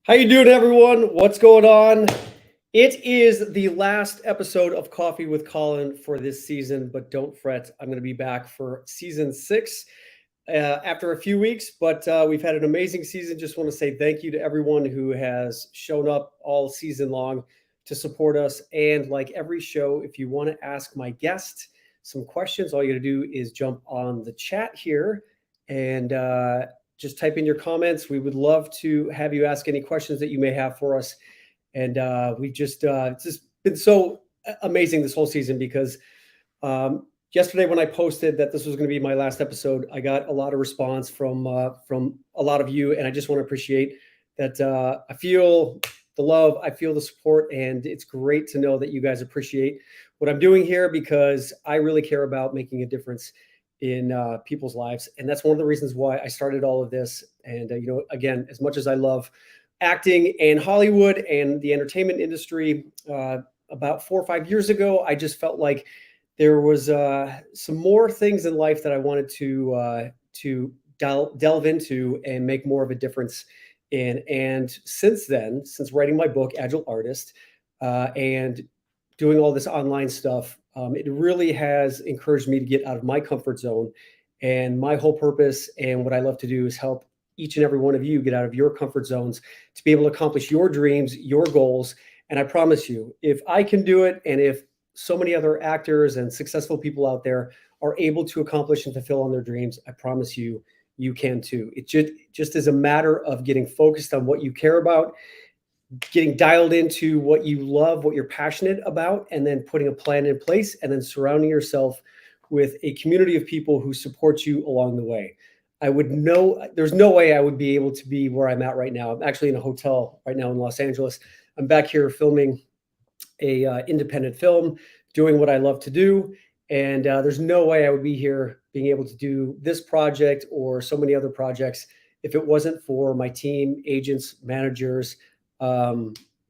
How you doing, everyone? What's going on? It is the last episode of Coffee with Colin for this season, but don't fret. I'm going to be back for season 6 after a few weeks, but we've had an amazing season. Just want to say thank you to everyone who has shown up all season long to support us. And like every show, if you want to ask my guest some questions, all you got to do is jump on the chat here and just type in your comments. We would love to have you ask any questions that you may have for us. And it's just been so amazing this whole season because yesterday when I posted that this was going to be my last episode, I got a lot of response from a lot of you, and I just want to appreciate that. I feel the love, I feel the support, and it's great to know that you guys appreciate what I'm doing here because I really care about making a difference in people's lives, and that's one of the reasons why I started all of this. And again, as much as I love acting and Hollywood and the entertainment industry, about 4 or 5 years ago, I just felt like there was some more things in life that I wanted to delve into and make more of a difference in. And since then, since writing my book, Agile Artist, and doing all this online stuff, it really has encouraged me to get out of my comfort zone. And my whole purpose and what I love to do is help each and every one of you get out of your comfort zones to be able to accomplish your dreams, your goals. And I promise you, if I can do it, and if so many other actors and successful people out there are able to accomplish and fulfill on their dreams, I promise you, you can too. It just is a matter of getting focused on what you care about, getting dialed into what you love, what you're passionate about, and then putting a plan in place, and then surrounding yourself with a community of people who support you along the way. There's no way I would be able to be where I'm at right now. I'm actually in a hotel right now in Los Angeles. I'm back here filming a independent film, doing what I love to do. And there's no way I would be here being able to do this project or so many other projects if it wasn't for my team, agents, managers,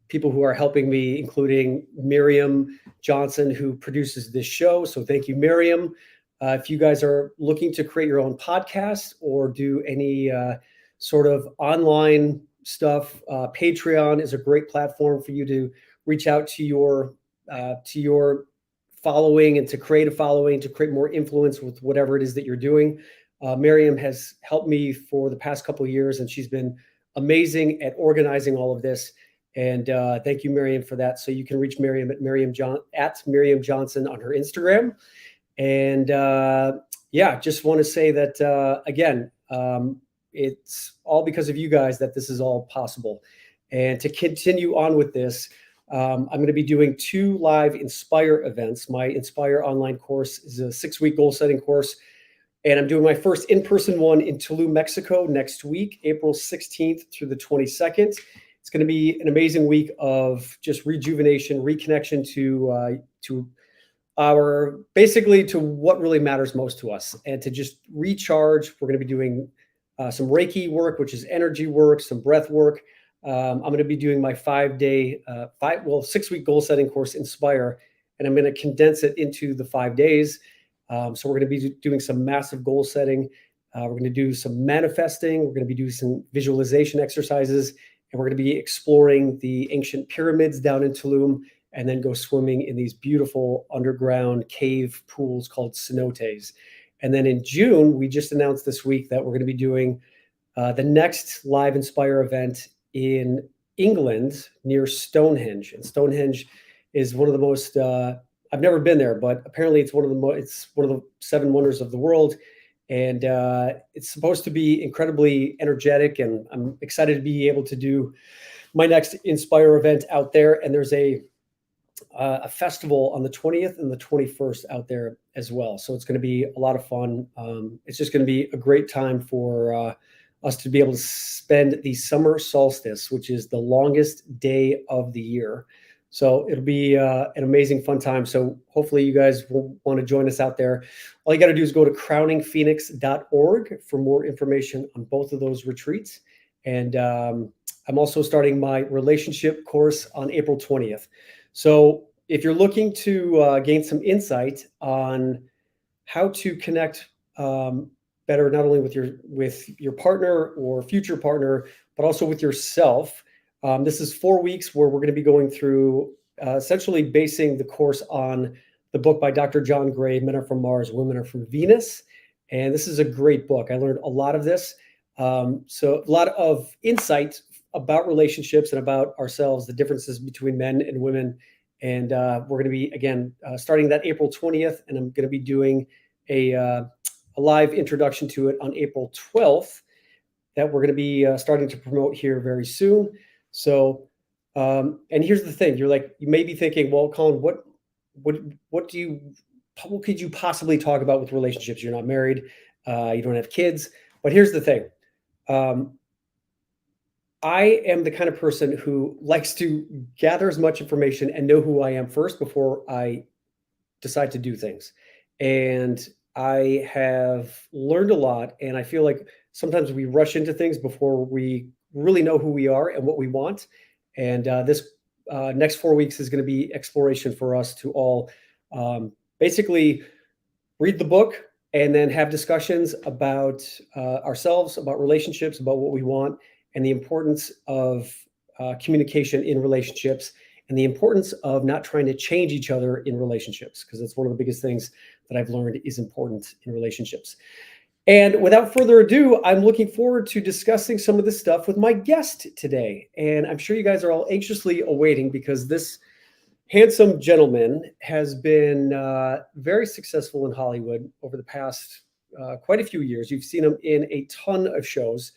people who are helping me, including Miriam Johnson, who produces this show. So thank you, Miriam. If you guys are looking to create your own podcast or do any sort of online stuff, Patreon is a great platform for you to reach out to your following and to create a following, to create more influence with whatever it is that you're doing. Miriam has helped me for the past couple of years, and she's been amazing at organizing all of this. And thank you, Miriam, for that. So you can reach Miriam at Miriam Johnson on her Instagram. And just want to say that again, it's all because of you guys that this is all possible. And to continue on with this, I'm going to be doing 2 live Inspire events. My Inspire online course is a 6-week goal setting course. And I'm doing my first in-person one in Tulum, Mexico next week, April 16th through the 22nd. It's going to be an amazing week of just rejuvenation, reconnection to what really matters most to us, and to just recharge. We're going to be doing some Reiki work, which is energy work, some breath work. I'm going to be doing my 6-week goal setting course, Inspire, and I'm going to condense it into the 5 days. So we're going to be doing some massive goal setting. We're going to do some manifesting. We're going to be doing some visualization exercises, and we're going to be exploring the ancient pyramids down in Tulum, and then go swimming in these beautiful underground cave pools called cenotes. And then in June, we just announced this week that we're going to be doing the next live Inspire event in England near Stonehenge. And Stonehenge is one of the most, I've never been there, but apparently it's one of the 7 wonders of the world. And it's supposed to be incredibly energetic, and I'm excited to be able to do my next Inspire event out there. And there's a festival on the 20th and the 21st out there as well. So it's going to be a lot of fun. It's just going to be a great time for us to be able to spend the summer solstice, which is the longest day of the year. So it'll be an amazing, fun time. So hopefully you guys will want to join us out there. All you got to do is go to crowningphoenix.org for more information on both of those retreats. And I'm also starting my relationship course on April 20th. So if you're looking to gain some insight on how to connect better, not only with your partner or future partner, but also with yourself, This is 4 weeks where we're going to be going through essentially basing the course on the book by Dr. John Gray, Men Are From Mars, Women Are From Venus. And this is a great book. I learned a lot of this. So a lot of insight about relationships and about ourselves, the differences between men and women. And we're going to be, again, starting that April 20th. And I'm going to be doing a live introduction to it on April 12th that we're going to be starting to promote here very soon. So, and here's the thing: you may be thinking, well, Colin, what what could you possibly talk about with relationships? You're not married, you don't have kids. But here's the thing: I am the kind of person who likes to gather as much information and know who I am first before I decide to do things. And I have learned a lot, and I feel like sometimes we rush into things before we really know who we are and what we want. And this next 4 weeks is going to be exploration for us to all basically read the book and then have discussions about ourselves, about relationships, about what we want, and the importance of communication in relationships, and the importance of not trying to change each other in relationships, because that's one of the biggest things that I've learned is important in relationships. And without further ado, I'm looking forward to discussing some of this stuff with my guest today. And I'm sure you guys are all anxiously awaiting, because this handsome gentleman has been very successful in Hollywood over the past quite a few years. You've seen him in a ton of shows.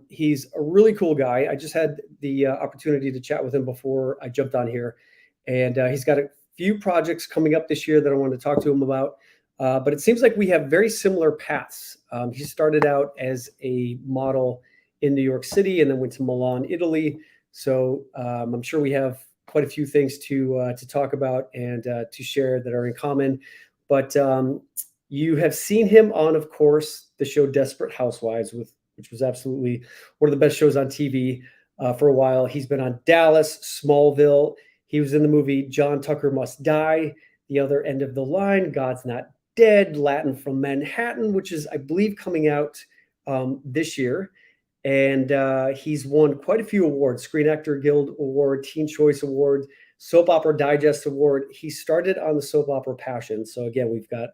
He's a really cool guy. I just had the opportunity to chat with him before I jumped on here. And he's got a few projects coming up this year that I want to talk to him about. But it seems like we have very similar paths. He started out as a model in New York City and then went to Milan, Italy. So I'm sure we have quite a few things to talk about and to share that are in common. But you have seen him on, of course, the show Desperate Housewives, which was absolutely one of the best shows on TV for a while. He's been on Dallas, Smallville. He was in the movie John Tucker Must Die, The Other End of the Line, God's Not Dead, Latin from Manhattan, which is, I believe, coming out this year. And he's won quite a few awards: Screen Actor Guild Award, Teen Choice Award, Soap Opera Digest Award. He started on the soap opera Passion. So again, we've got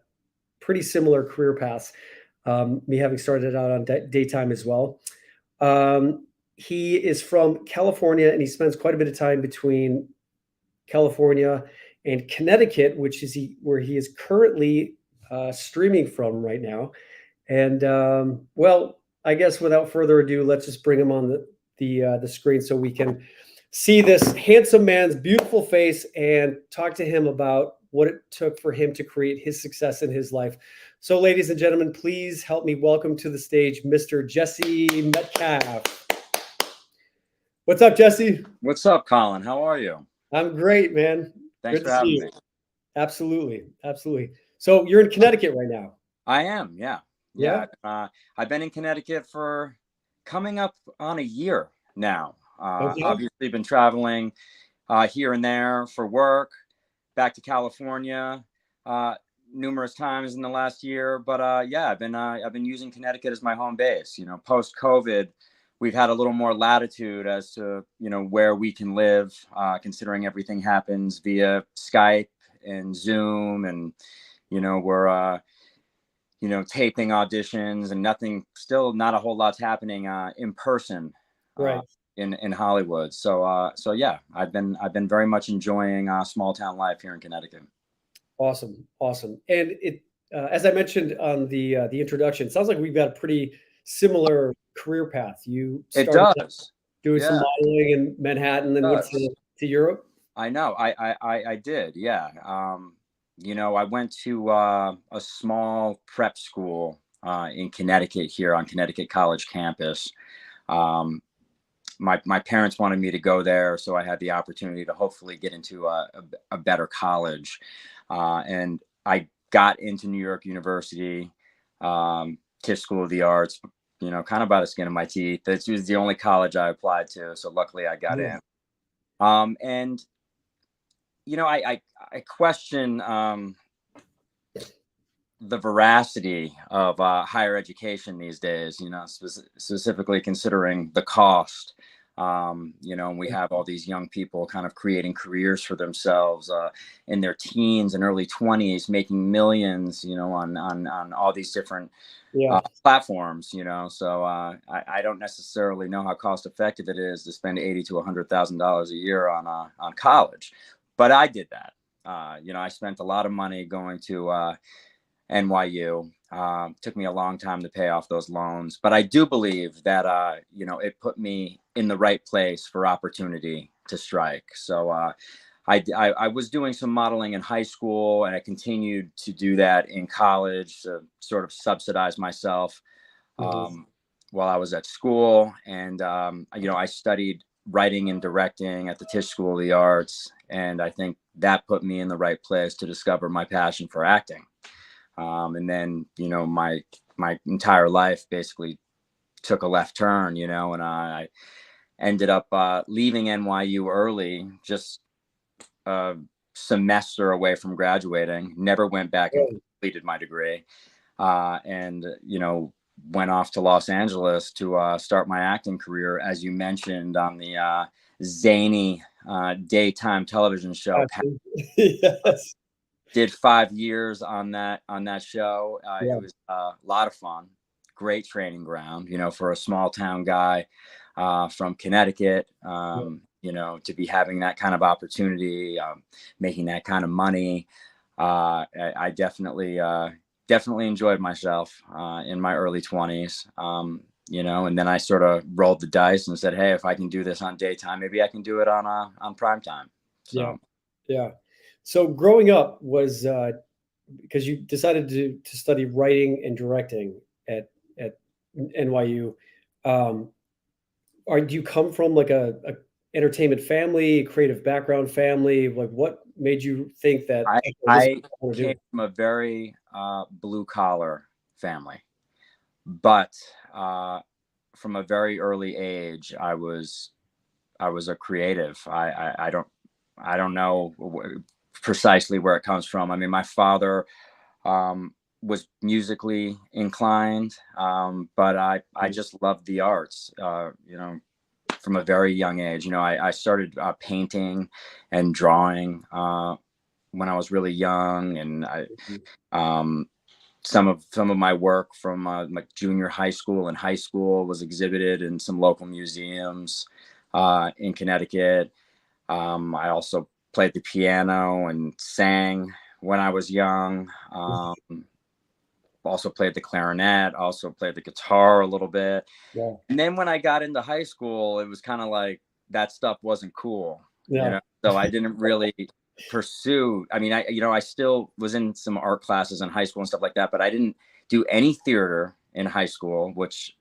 pretty similar career paths, me having started out on daytime as well. He is from California, and he spends quite a bit of time between California and Connecticut, which is where he is currently streaming from right now. And well, I guess without further ado, let's just bring him on the screen so we can see this handsome man's beautiful face and talk to him about what it took for him to create his success in his life. So, ladies and gentlemen, please help me welcome to the stage Mr. Jesse Metcalfe. What's up, Jesse? What's up, Colin? How are you? I'm great, man. Thanks Good for to see having you. me. Absolutely. Absolutely. So you're in Connecticut right now? I am, yeah. Yeah. I've been in Connecticut for coming up on a year now. Okay. Obviously been traveling here and there for work, back to California numerous times in the last year. But yeah, I've been using Connecticut as my home base. You know, post COVID, we've had a little more latitude as to, you know, where we can live, considering everything happens via Skype and Zoom, and you know, we're you know, taping auditions and still not a whole lot's happening in person, Right. in Hollywood. So yeah, I've been very much enjoying small town life here in Connecticut. Awesome. And it, as I mentioned on the introduction, it sounds like we've got a pretty similar career path. You It started does. doing Yeah, some modeling in Manhattan, then went to Europe. I know. I did. Yeah. You know, I went to a small prep school in Connecticut, here on Connecticut College campus. My parents wanted me to go there, so I had the opportunity to hopefully get into a better college. And I got into New York University, Tisch School of the Arts, you know, kind of by the skin of my teeth. This was the only college I applied to, so luckily I got in. And you know, I question the veracity of higher education these days, you know, specifically considering the cost. And we have all these young people kind of creating careers for themselves in their teens and early 20s, making millions, on all these different platforms, So I don't necessarily know how cost effective it is to spend $80,000 to $100,000 a year on college, but I did that. I spent a lot of money going to NYU. Took me a long time to pay off those loans, but I do believe that it put me in the right place for opportunity to strike. So I was doing some modeling in high school, and I continued to do that in college to sort of subsidize myself while I was at school. And I studied writing and directing at the Tisch School of the Arts, and I think that put me in the right place to discover my passion for acting. And then, my entire life basically took a left turn, and I ended up leaving NYU early, just a semester away from graduating, never went back and completed my degree, and, went off to Los Angeles to start my acting career, as you mentioned, on the zany daytime television show. Yes. Did 5 years on that show. It was a lot of fun, great training ground, for a small town guy from Connecticut, to be having that kind of opportunity, making that kind of money. I definitely enjoyed myself in my early 20s, and then I sort of rolled the dice and said, hey, if I can do this on daytime, maybe I can do it on prime time. So. Yeah. So growing up was because you decided to study writing and directing at NYU. Do you come from like a entertainment family, creative background family? Like, what made you think that? I came from a very blue collar family, but from a very early age, I was a creative. I don't know precisely where it comes from. I mean, my father was musically inclined, but I just loved the arts, from a very young age. I started painting and drawing when I was really young, and some of my work from my junior high school and high school was exhibited in some local museums in Connecticut. I also played the piano and sang when I was young. Also played the clarinet, also played the guitar a little bit. Yeah. And then when I got into high school, it was kind of like that stuff wasn't cool. Yeah. So I didn't really pursue. I mean, I still was in some art classes in high school and stuff like that, but I didn't do any theater in high school, which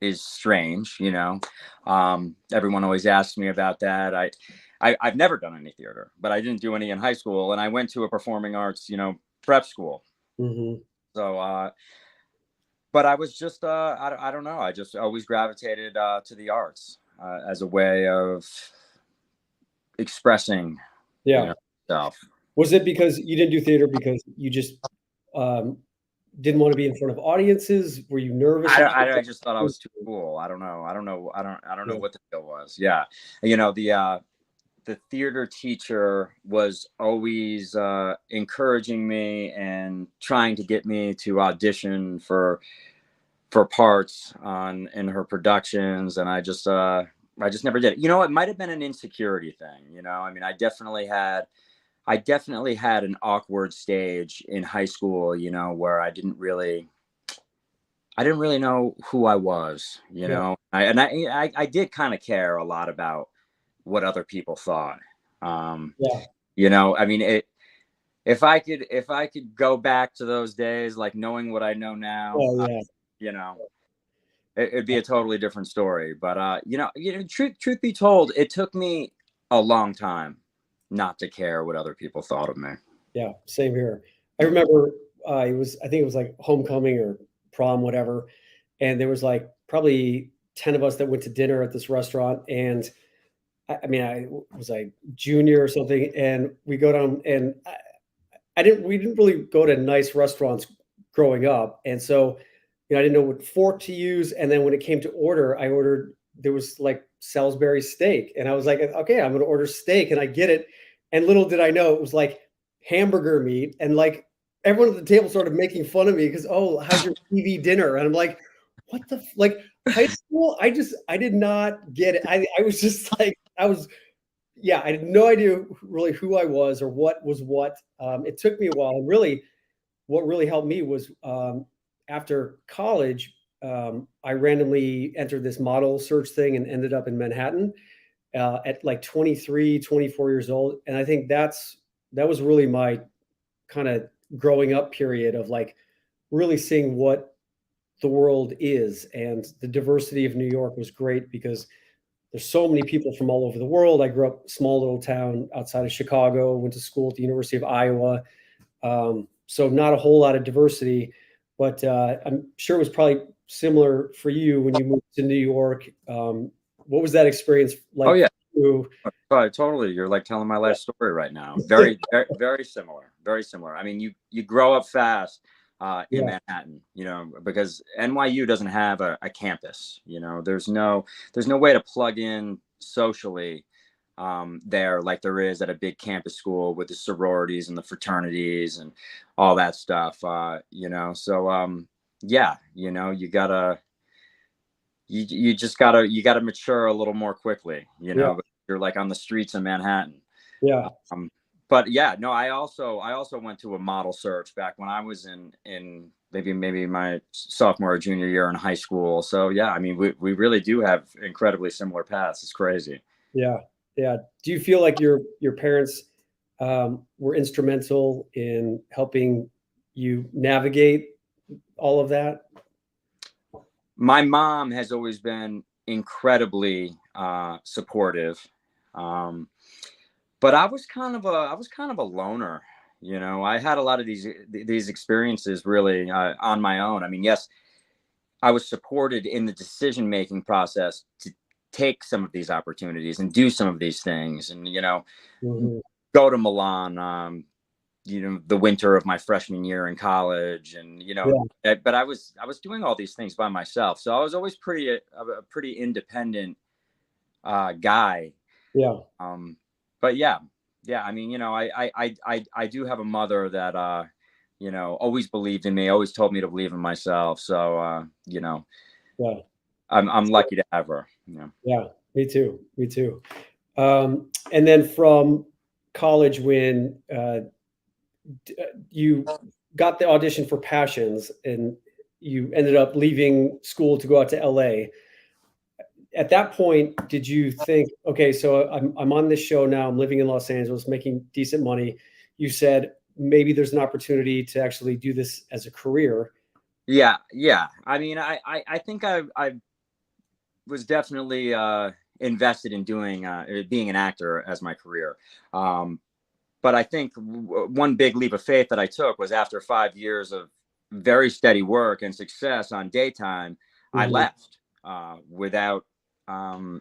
is strange. Everyone always asks me about that. I've never done any theater, but I didn't do any in high school, and I went to a performing arts, prep school. So, but I was just, I don't know. I just always gravitated to the arts as a way of expressing stuff. Was it because you didn't do theater because you just didn't want to be in front of audiences? Were you nervous? I just thought I was too cool. I don't know what the deal was. Yeah. The theater teacher was always encouraging me and trying to get me to audition for parts in her productions, and I just never did it. It might have been an insecurity thing. I mean, I definitely had an awkward stage in high school, where I didn't really know who I was, I did kind of care a lot about what other people thought. I mean, if I could go back to those days, like knowing what I know now, it'd be a totally different story. But truth be told, it took me a long time not to care what other people thought of me. Yeah, same here. I remember I think it was like homecoming or prom, whatever, and there was like probably 10 of us that went to dinner at this restaurant, and I mean, I was like junior or something, and we go down, and we didn't really go to nice restaurants growing up, and so I didn't know what fork to use, and then when it came to order, there was like Salisbury steak. And I was like, okay, I'm going to order steak, and I get it. And little did I know it was like hamburger meat. And like everyone at the table started making fun of me because, oh, how's your TV dinner? And I'm like, what the, like high school? I did not get it. I was just like, yeah, I had no idea really who I was or what was what. It took me a while. And really, what really helped me was after college, I randomly entered this model search thing and ended up in Manhattan at like 23, 24 years old. And I think that was really my kind of growing up period of like really seeing what the world is. And the diversity of New York was great because there's so many people from all over the world. I grew up small little town outside of Chicago, went to school at the University of Iowa. So not a whole lot of diversity, but I'm sure it was probably similar for you when you moved to New York. What was that experience like? Oh yeah. For you? Oh, totally. You're like telling my life story right now. Very, very, very similar. Very similar. I mean, you grow up fast in Yeah, Manhattan, you know, because NYU doesn't have a campus. You know, there's no way to plug in socially there like there is at a big campus school with the sororities and the fraternities and all that stuff. You know, so yeah, you know, you just gotta mature a little more quickly, you yeah, know. You're like on the streets of Manhattan. yeah. Um, but yeah, no, I also went to a model search back when I was in maybe my sophomore or junior year in high school. So yeah, I mean, we really do have incredibly similar paths. It's crazy. Yeah, yeah. Do you feel like your parents were instrumental in helping you navigate all of that? My mom has always been incredibly supportive. Um, but I was kind of a loner. You know, I had a lot of these experiences really on my own. I mean, yes, I was supported in the decision making process to take some of these opportunities and do some of these things, and you know, Mhm. go to Milan. You know, the winter of my freshman year in college, and you know, Yeah, but I was doing all these things by myself, so I was always a pretty independent guy. yeah, Um, but yeah, yeah. I mean, you know, I do have a mother that you know, always believed in me, always told me to believe in myself. So you know, yeah, I'm lucky to have her. You know. yeah. Me too. Me too. And then from college, when you got the audition for Passions and you ended up leaving school to go out to LA, at that point, did you think, okay, so I'm on this show now, I'm living in Los Angeles, making decent money. You said maybe there's an opportunity to actually do this as a career. Yeah, yeah. I mean, I think I was definitely invested in doing being an actor as my career. Um, but I think one big leap of faith that I took was after 5 years of very steady work and success on daytime, I Mhm. left without,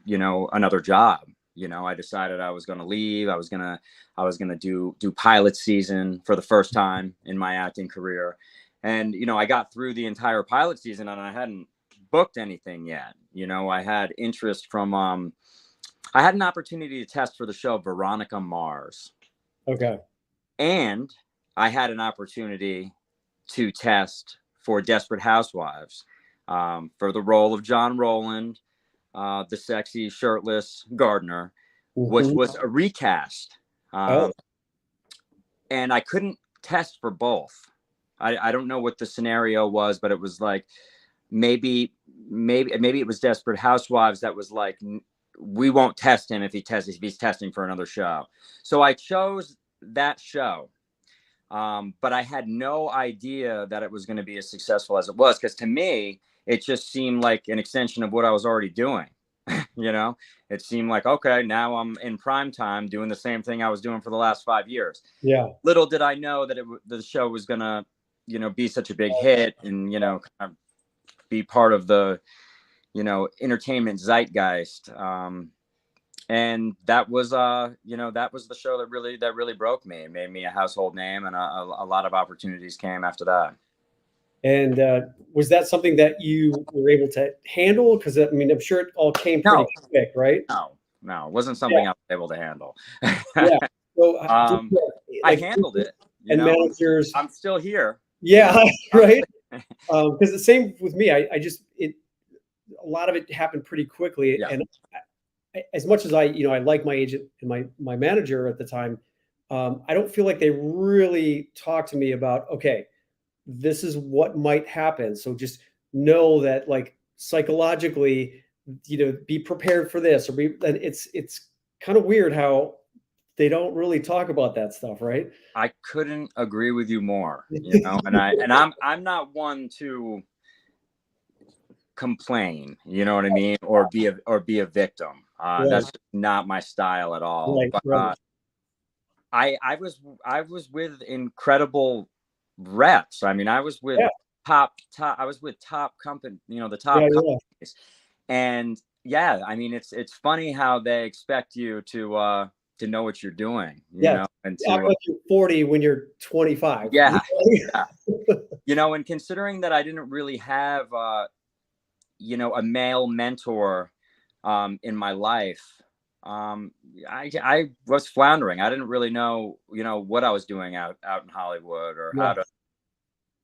you know, another job. You know, I decided I was going to leave. I was gonna do pilot season for the first time in my acting career, and you know, I got through the entire pilot season and I hadn't booked anything yet. You know, I had interest from. I had an opportunity to test for the show Veronica Mars. Okay. And I had an opportunity to test for Desperate Housewives for the role of John Rowland, the sexy shirtless gardener, which Mhm. was a recast. Oh, Um, and I couldn't test for both. I don't know what the scenario was, but it was like maybe it was Desperate Housewives that was like, we won't test him if he's testing for another show. So I chose that show. But I had no idea that it was going to be as successful as it was, because to me, it just seemed like an extension of what I was already doing. You know, it seemed like, okay, now I'm in prime time doing the same thing I was doing for the last 5 years. yeah. Little did I know that the show was going to, you know, be such a big hit and, you know, kind of be part of the, you know, entertainment zeitgeist. And that was you know, that was the show that really broke me. It made me a household name, and a lot of opportunities came after that. And was that something that you were able to handle? Because I mean, I'm sure it all came pretty No, quick, right? no, it wasn't Yeah, something I was able to handle. yeah. So, I like, handled it. and managers, I'm still here. yeah, I'm right. still, Because the same with me. I just a lot of it happened pretty quickly, yeah. and as much as I like my agent and my manager at the time, I don't feel like they really talked to me about, okay, this is what might happen. So just know that, like, psychologically, be prepared for this, and it's kind of weird how they don't really talk about that stuff, right? I couldn't agree with you more. And I'm not one to complain. You know what I mean, or be a victim. Right, That's just not my style at all. right, But right. I was with incredible reps. I mean, I was with Yeah, top. I was with top company. The yeah, top yeah. companies. And yeah, I mean, it's funny how they expect you to know what you're doing. Yes. And Act to like you're 40 when you're 25. yeah, yeah. And considering that I didn't really have a male mentor in my life, I was floundering. I didn't really know what I was doing out in Hollywood, or Yeah,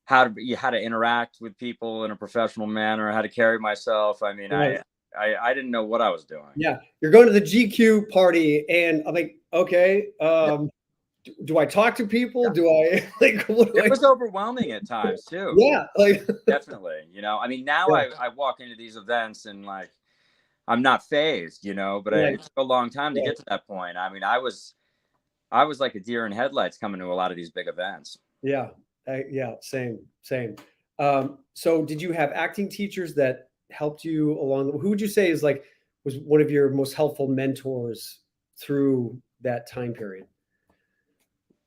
how to interact with people in a professional manner, how to carry myself. I mean, right. I didn't know what I was doing. Yeah. You're going to the GQ party, and I'm like, okay, Yeah, do I talk to people? yeah. Do I like what do It I was overwhelming at times too. Yeah, like Definitely. I mean, now yeah, I walk into these events and like I'm not phased, but right, it took a long time to right. get to that point. I mean, I was like a deer in headlights coming to a lot of these big events. Yeah. Yeah, same, same. So did you have acting teachers that helped you along? Who would you say was one of your most helpful mentors through that time period?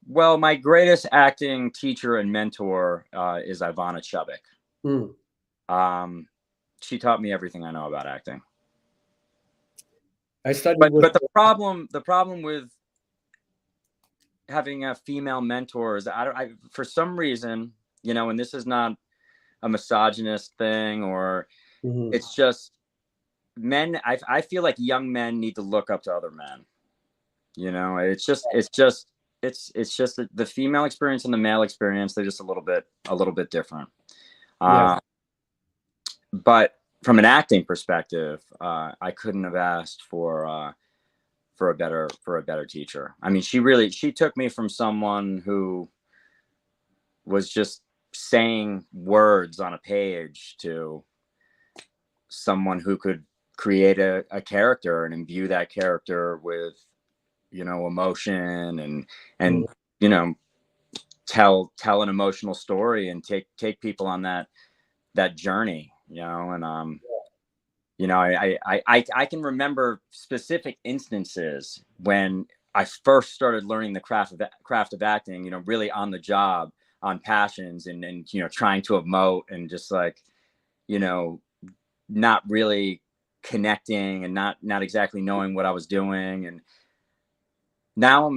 Well, my greatest acting teacher and mentor is Ivana Chubbuck. Mm. Um, she taught me everything I know about acting. I studied But with the problem with having a female mentor is for some reason, and this is not a misogynist thing, or Mhm. it's just men. I feel like young men need to look up to other men. It's just the female experience and the male experience. They're just a little bit different. Yeah, But from an acting perspective, I couldn't have asked for a better teacher. I mean, she took me from someone who was just saying words on a page to someone who could create a character and imbue that character with emotion, and mm, you know tell an emotional story and take people on that journey. I can remember specific instances when I first started learning the craft of acting, really on the job, on passions, and trying to emote, and just like, you know, not really connecting, and not exactly knowing what I was doing. And now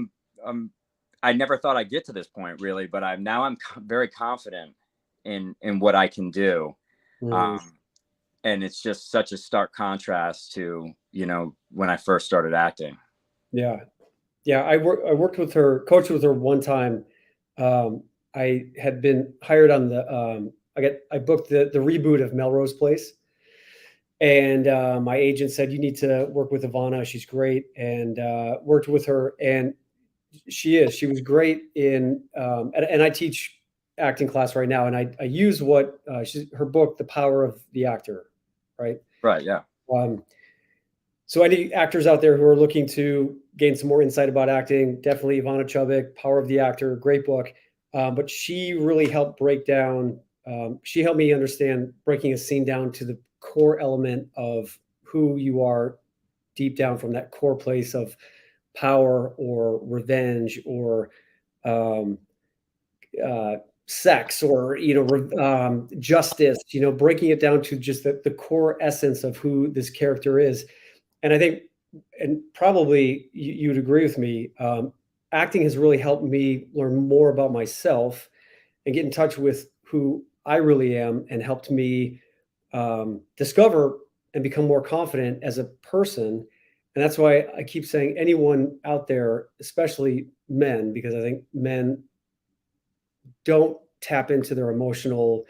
I never thought I'd get to this point, really, but I'm very confident in what I can do. mm. Um, and it's just such a stark contrast to when I first started acting. Yeah. Yeah, I worked with her, coached with her one time. I had been hired on I booked the reboot of Melrose Place, and my agent said, you need to work with Ivana. She's great, and worked with her, and she was great and I teach acting class right now, and I use her book, The Power of the Actor, right? Right, yeah. Um, so any actors out there who are looking to gain some more insight about acting, definitely Ivana Chubbuck, Power of the Actor, great book. But she really helped break down. She helped me understand breaking a scene down to the core element of who you are deep down, from that core place of power or revenge or um, uh, sex or justice. Breaking it down to just the core essence of who this character is. And I think, and probably you'd agree with me, acting has really helped me learn more about myself and get in touch with who I really am and helped me discover and become more confident as a person. And that's why I keep saying anyone out there, especially men, because I think men don't tap into their emotional,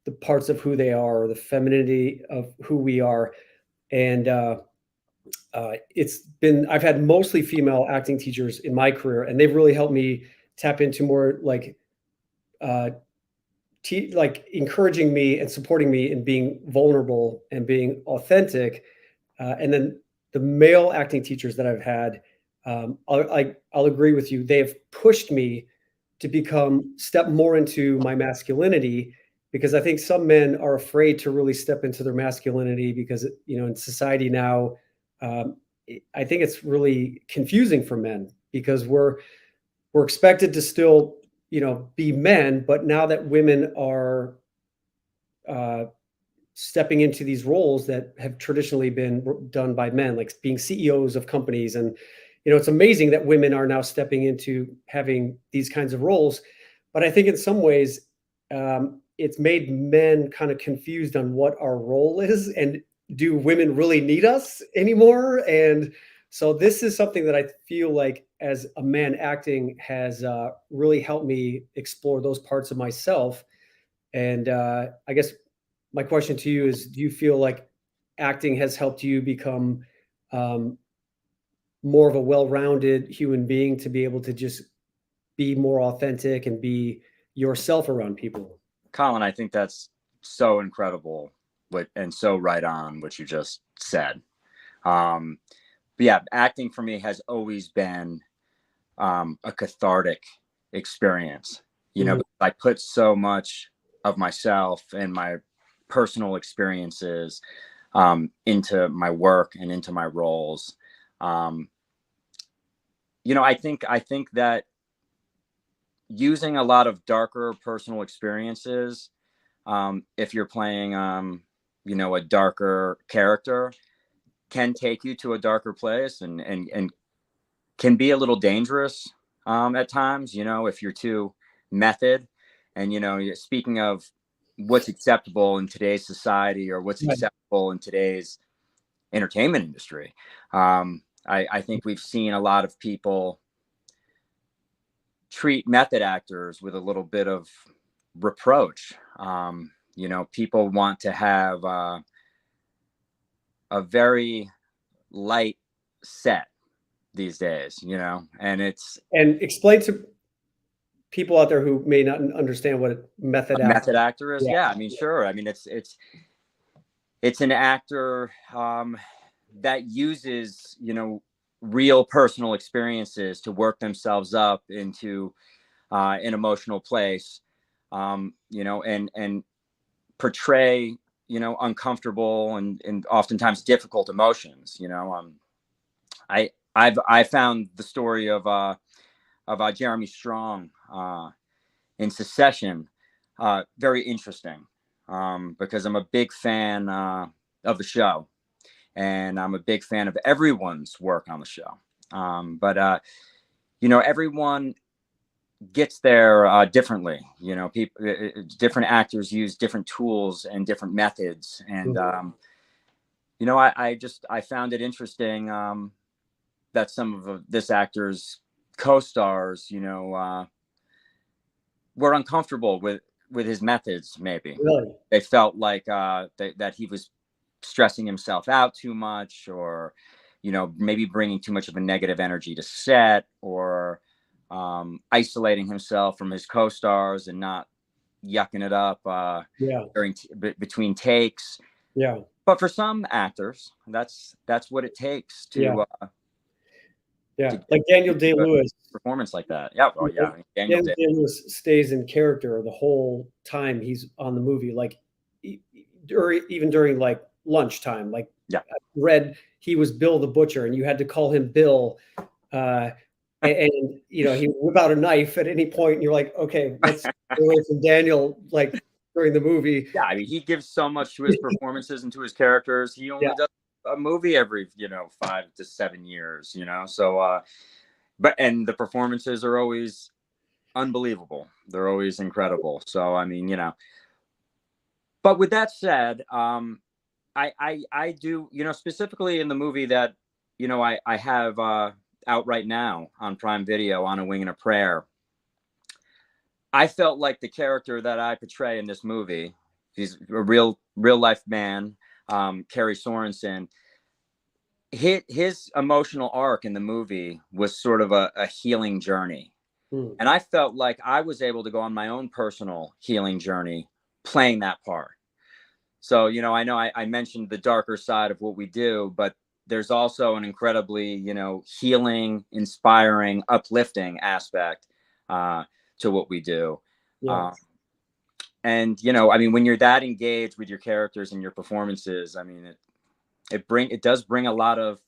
the parts of who they are, the femininity of who we are. And it's been, I've had mostly female acting teachers in my career, and they've really helped me tap into more like, uh, like encouraging me and supporting me in being vulnerable and being authentic. And then the male acting teachers that I've had, I'll agree with you. They have pushed me to become step more into my masculinity, because I think some men are afraid to really step into their masculinity because, you know, in society now, um, I think it's really confusing for men because we're expected to still, you know, be men, but now that women are uh, stepping into these roles that have traditionally been done by men, like being CEOs of companies. And, you know, it's amazing that women are now stepping into having these kinds of roles. But I think in some ways, it's made men kind of confused on what our role is and do women really need us anymore? And so this is something that I feel like as a man acting has really helped me explore those parts of myself. And I guess my question to you is, do you feel like acting has helped you become um, more of a well-rounded human being to be able to just be more authentic and be yourself around people? Colin, I think that's so incredible and so right on what you just said. But yeah, acting for me has always been a cathartic experience. You know, Mhm. I put so much of myself and my personal experiences into my work and into my roles. Um, you know, I think that using a lot of darker personal experiences, if you're playing, you know, a darker character, can take you to a darker place and can be a little dangerous at times, you know, if you're too method. And, you know, speaking of what's acceptable in today's society or what's Right. acceptable in today's entertainment industry, I think we've seen a lot of people treat method actors with a little bit of reproach. You know, people want to have a very light set these days, you know, and it's And explain to people out there who may not understand what a a method actor. method actor is. Yeah. Yeah, I mean, sure. I mean, it's an actor that uses, you know, real personal experiences to work themselves up into an emotional place, you know, and portray, you know, uncomfortable and oftentimes difficult emotions. You know, I found the story of Jeremy Strong in Secession very interesting, because I'm a big fan of the show, and I'm a big fan of everyone's work on the show. But you know, everyone gets there differently. You know, people, different actors use different tools and different methods, and Mhm. you know, I found it interesting that some of this actor's co-stars, you know, were uncomfortable with his methods. Maybe Really? they felt like that he was stressing himself out too much, or you know, maybe bringing too much of a negative energy to set, or isolating himself from his co-stars and not yucking it up Yeah. between takes. Yeah. But for some actors, that's what it takes Yeah. to Yeah. get Like Daniel to a Day-Lewis. performance like that. Yeah, well, yeah, I mean, Daniel Dan did. Lewis stays in character the whole time he's on the movie, like even during like lunchtime. Like Yeah. I read he was Bill the Butcher, and you had to call him Bill. Uh, and you know he would whip out a knife at any point, and you're like, okay, let's get away from Daniel. Like during the movie, Yeah, I mean, he gives so much to his performances and to his characters. He yeah, only does a movie every, you know, 5 to 7 years, you know. So, and the performances are always unbelievable. They're always incredible. So, I mean, you know, But with that said, I do, specifically in the movie that, I have out right now on Prime Video, On a Wing and a Prayer. I felt like the character that I portray in this movie, he's a real life man, Kerry Sorensen. His emotional arc in the movie was sort of a healing journey. And I felt like I was able to go on my own personal healing journey playing that part. So, I know I mentioned the darker side of what we do, but there's also an incredibly, healing, inspiring, uplifting aspect to what we do. Yeah. And, when you're that engaged with your characters and your performances, it does bring a lot of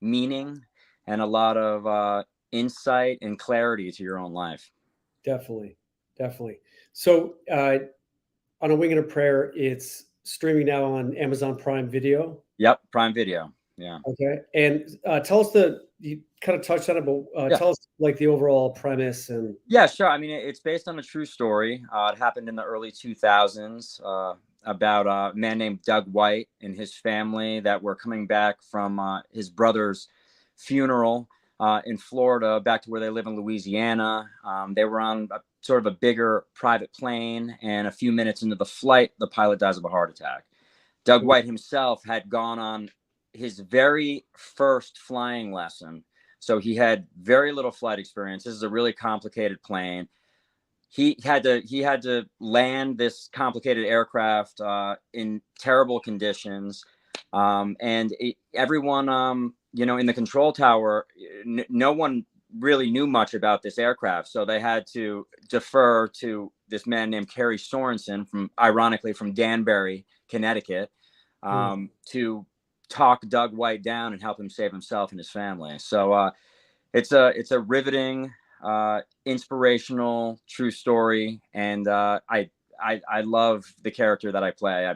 meaning and a lot of insight and clarity to your own life. Definitely. So On a Wing and a Prayer, it's streaming now on Amazon Prime Video. Yep, Prime Video. Yeah. Okay. And tell us you kind of touched on it, but tell us like the overall premise. And yeah, sure. It's based on a true story. It happened in the early 2000s about a man named Doug White and his family that were coming back from his brother's funeral in Florida, back to where they live in Louisiana. They were on sort of a bigger private plane, and a few minutes into the flight, the pilot dies of a heart attack. Doug White himself had gone on his very first flying lesson, so he had very little flight experience. This is a really complicated plane. He had to land this complicated aircraft in terrible conditions, and everyone in the control tower, no one really knew much about this aircraft, so they had to defer to this man named Kerry Sorensen ironically from Danbury, Connecticut, to talk Doug White down and help him save himself and his family. So it's a riveting, inspirational, true story, and I love the character that I play.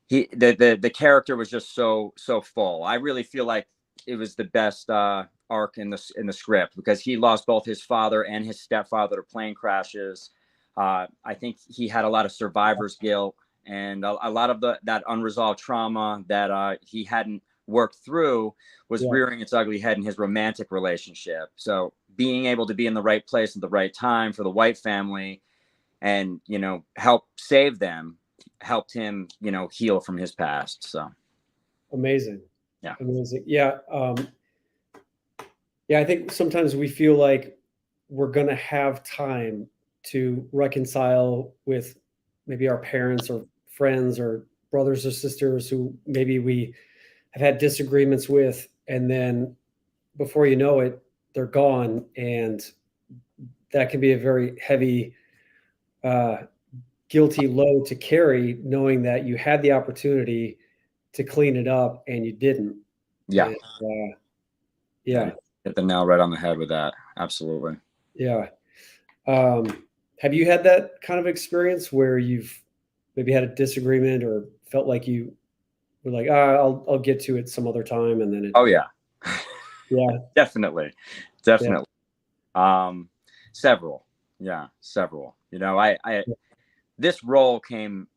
The character was just so full. I really feel like it was the best arc in the script, because he lost both his father and his stepfather to plane crashes. I think he had a lot of survivor's guilt and a lot of that unresolved trauma that he hadn't worked through was rearing its ugly head in his romantic relationship. So being able to be in the right place at the right time for the White family and, help save them helped him, heal from his past. So amazing. Yeah. Amazing. Yeah. I think sometimes we feel like we're going to have time to reconcile with maybe our parents or friends or brothers or sisters who maybe we have had disagreements with, and then before you know it, they're gone. And that can be a very heavy, guilty load to carry, knowing that you had the opportunity to clean it up and you didn't. Yeah. And, hit the nail right on the head with that. Absolutely. Yeah. Have you had that kind of experience where you've maybe had a disagreement or felt like you were like, I'll get to it some other time, and then it? Oh yeah. Yeah. Definitely. Several. Yeah. Several. This role came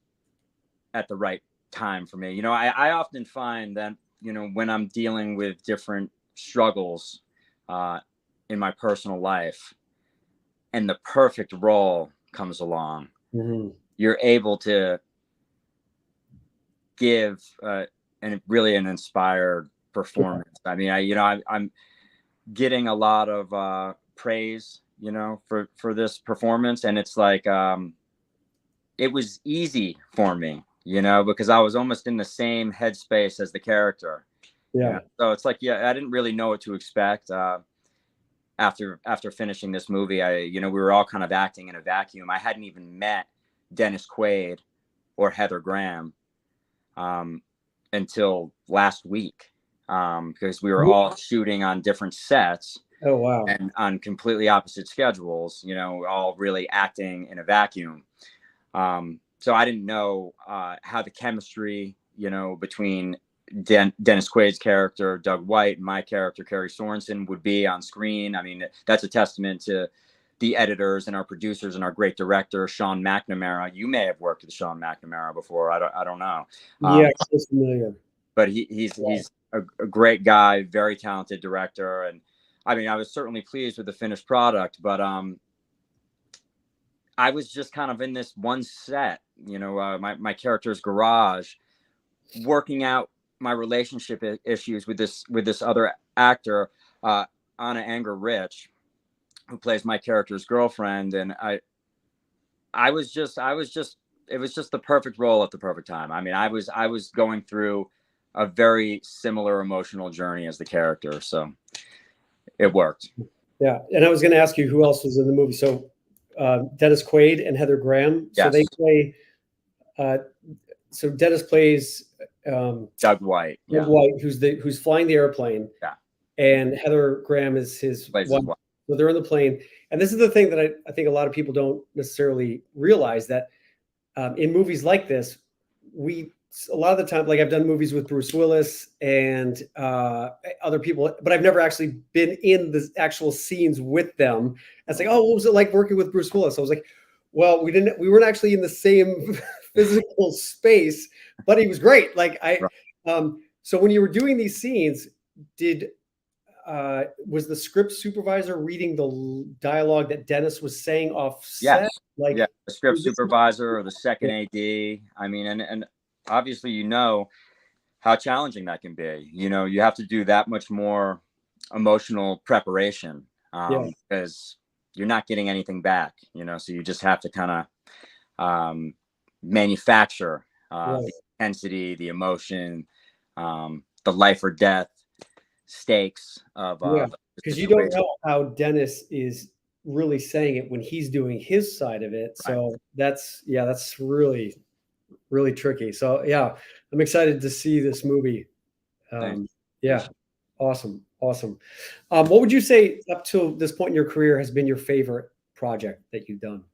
at the right time for me. I often find that, when I'm dealing with different struggles in my personal life and the perfect role comes along, you're able to give an inspired performance. I'm getting a lot of praise, for this performance, and it's like it was easy for me, because I was almost in the same headspace as the character. Yeah. So it's like, I didn't really know what to expect. After finishing this movie, we were all kind of acting in a vacuum. I hadn't even met Dennis Quaid or Heather Graham until last week, because we were all shooting on different sets. Oh, wow. And on completely opposite schedules, all really acting in a vacuum. So I didn't know how the chemistry, between Dennis Quaid's character, Doug White, and my character, Kerry Sorensen, would be on screen. That's a testament to the editors and our producers and our great director, Sean McNamara. You may have worked with Sean McNamara before. I don't know. Yeah, it's familiar. But he's a great guy, very talented director. And I mean, I was certainly pleased with the finished product, but I was just kind of in this one set, my character's garage, working out my relationship issues with this other actor, Anna Anger Rich, who plays my character's girlfriend. And it was just the perfect role at the perfect time. I mean, I was going through a very similar emotional journey as the character, so it worked. Yeah, and I was going to ask you who else was in the movie. So Dennis Quaid and Heather Graham. So Yes. they play. So Dennis plays Doug White. Doug White, who's flying the airplane. Yeah. And Heather Graham is his wife. So they're in the plane. And this is the thing that I think a lot of people don't necessarily realize, that in movies like this, a lot of the time, like I've done movies with Bruce Willis and other people, but I've never actually been in the actual scenes with them. It's like, oh, what was it like working with Bruce Willis? I was like, well, we weren't actually in the same physical space, but he was great. Like so when you were doing these scenes, was the script supervisor reading the dialogue that Dennis was saying off set? Yes. The script supervisor or the second AD. I mean, and obviously, how challenging that can be. You have to do that much more emotional preparation because you're not getting anything back, so you just have to kind of manufacture the intensity, the emotion, the life or death stakes of because you don't know how Dennis is really saying it when he's doing his side of it. So that's really, really tricky. So yeah, I'm excited to see this movie. Awesome. What would you say up to this point in your career has been your favorite project that you've done?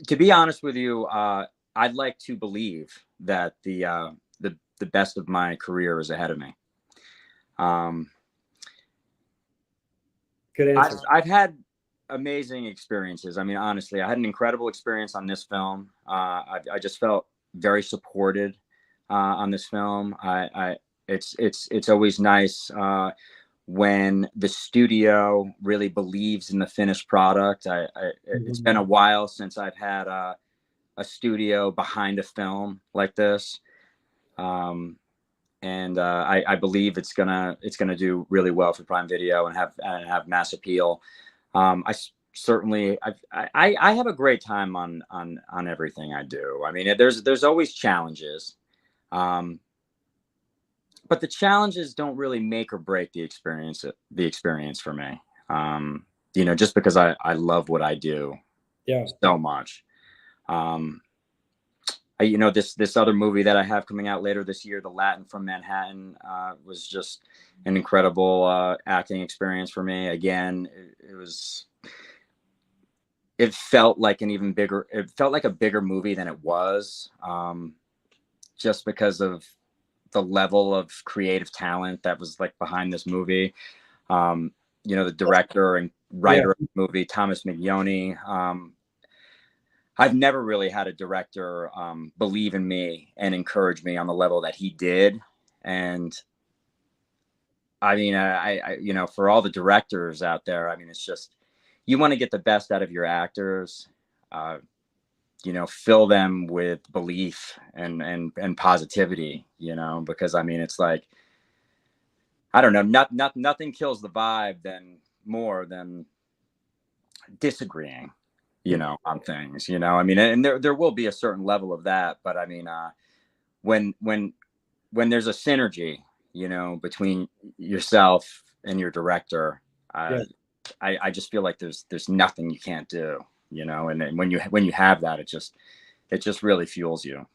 To be honest with you, I'd like to believe that the best of my career is ahead of me. Good answer. I've had amazing experiences. I mean, honestly, I had an incredible experience on this film. I just felt very supported on this film. It's always nice when the studio really believes in the finished product. It's been a while since I've had a studio behind a film like this. And I believe it's gonna do really well for Prime Video and have mass appeal. I have a great time on everything I do. I mean, there's always challenges, but the challenges don't really make or break the experience for me. Just because I love what I do so much. This other movie that I have coming out later this year, The Latin from Manhattan, was just an incredible acting experience for me. Again, it felt like a bigger movie than it was, just because of the level of creative talent that was like behind this movie. The director and writer of the movie, Thomas Mignoni. I've never really had a director believe in me and encourage me on the level that he did. And I mean, for all the directors out there, I mean, it's just, you want to get the best out of your actors, fill them with belief and positivity, because I mean, it's like, I don't know, nothing kills the vibe more than disagreeing, on things, I mean, and there will be a certain level of that, but I mean, when there's a synergy, between yourself and your director, I just feel like there's nothing you can't do, and when you have that, it just really fuels you.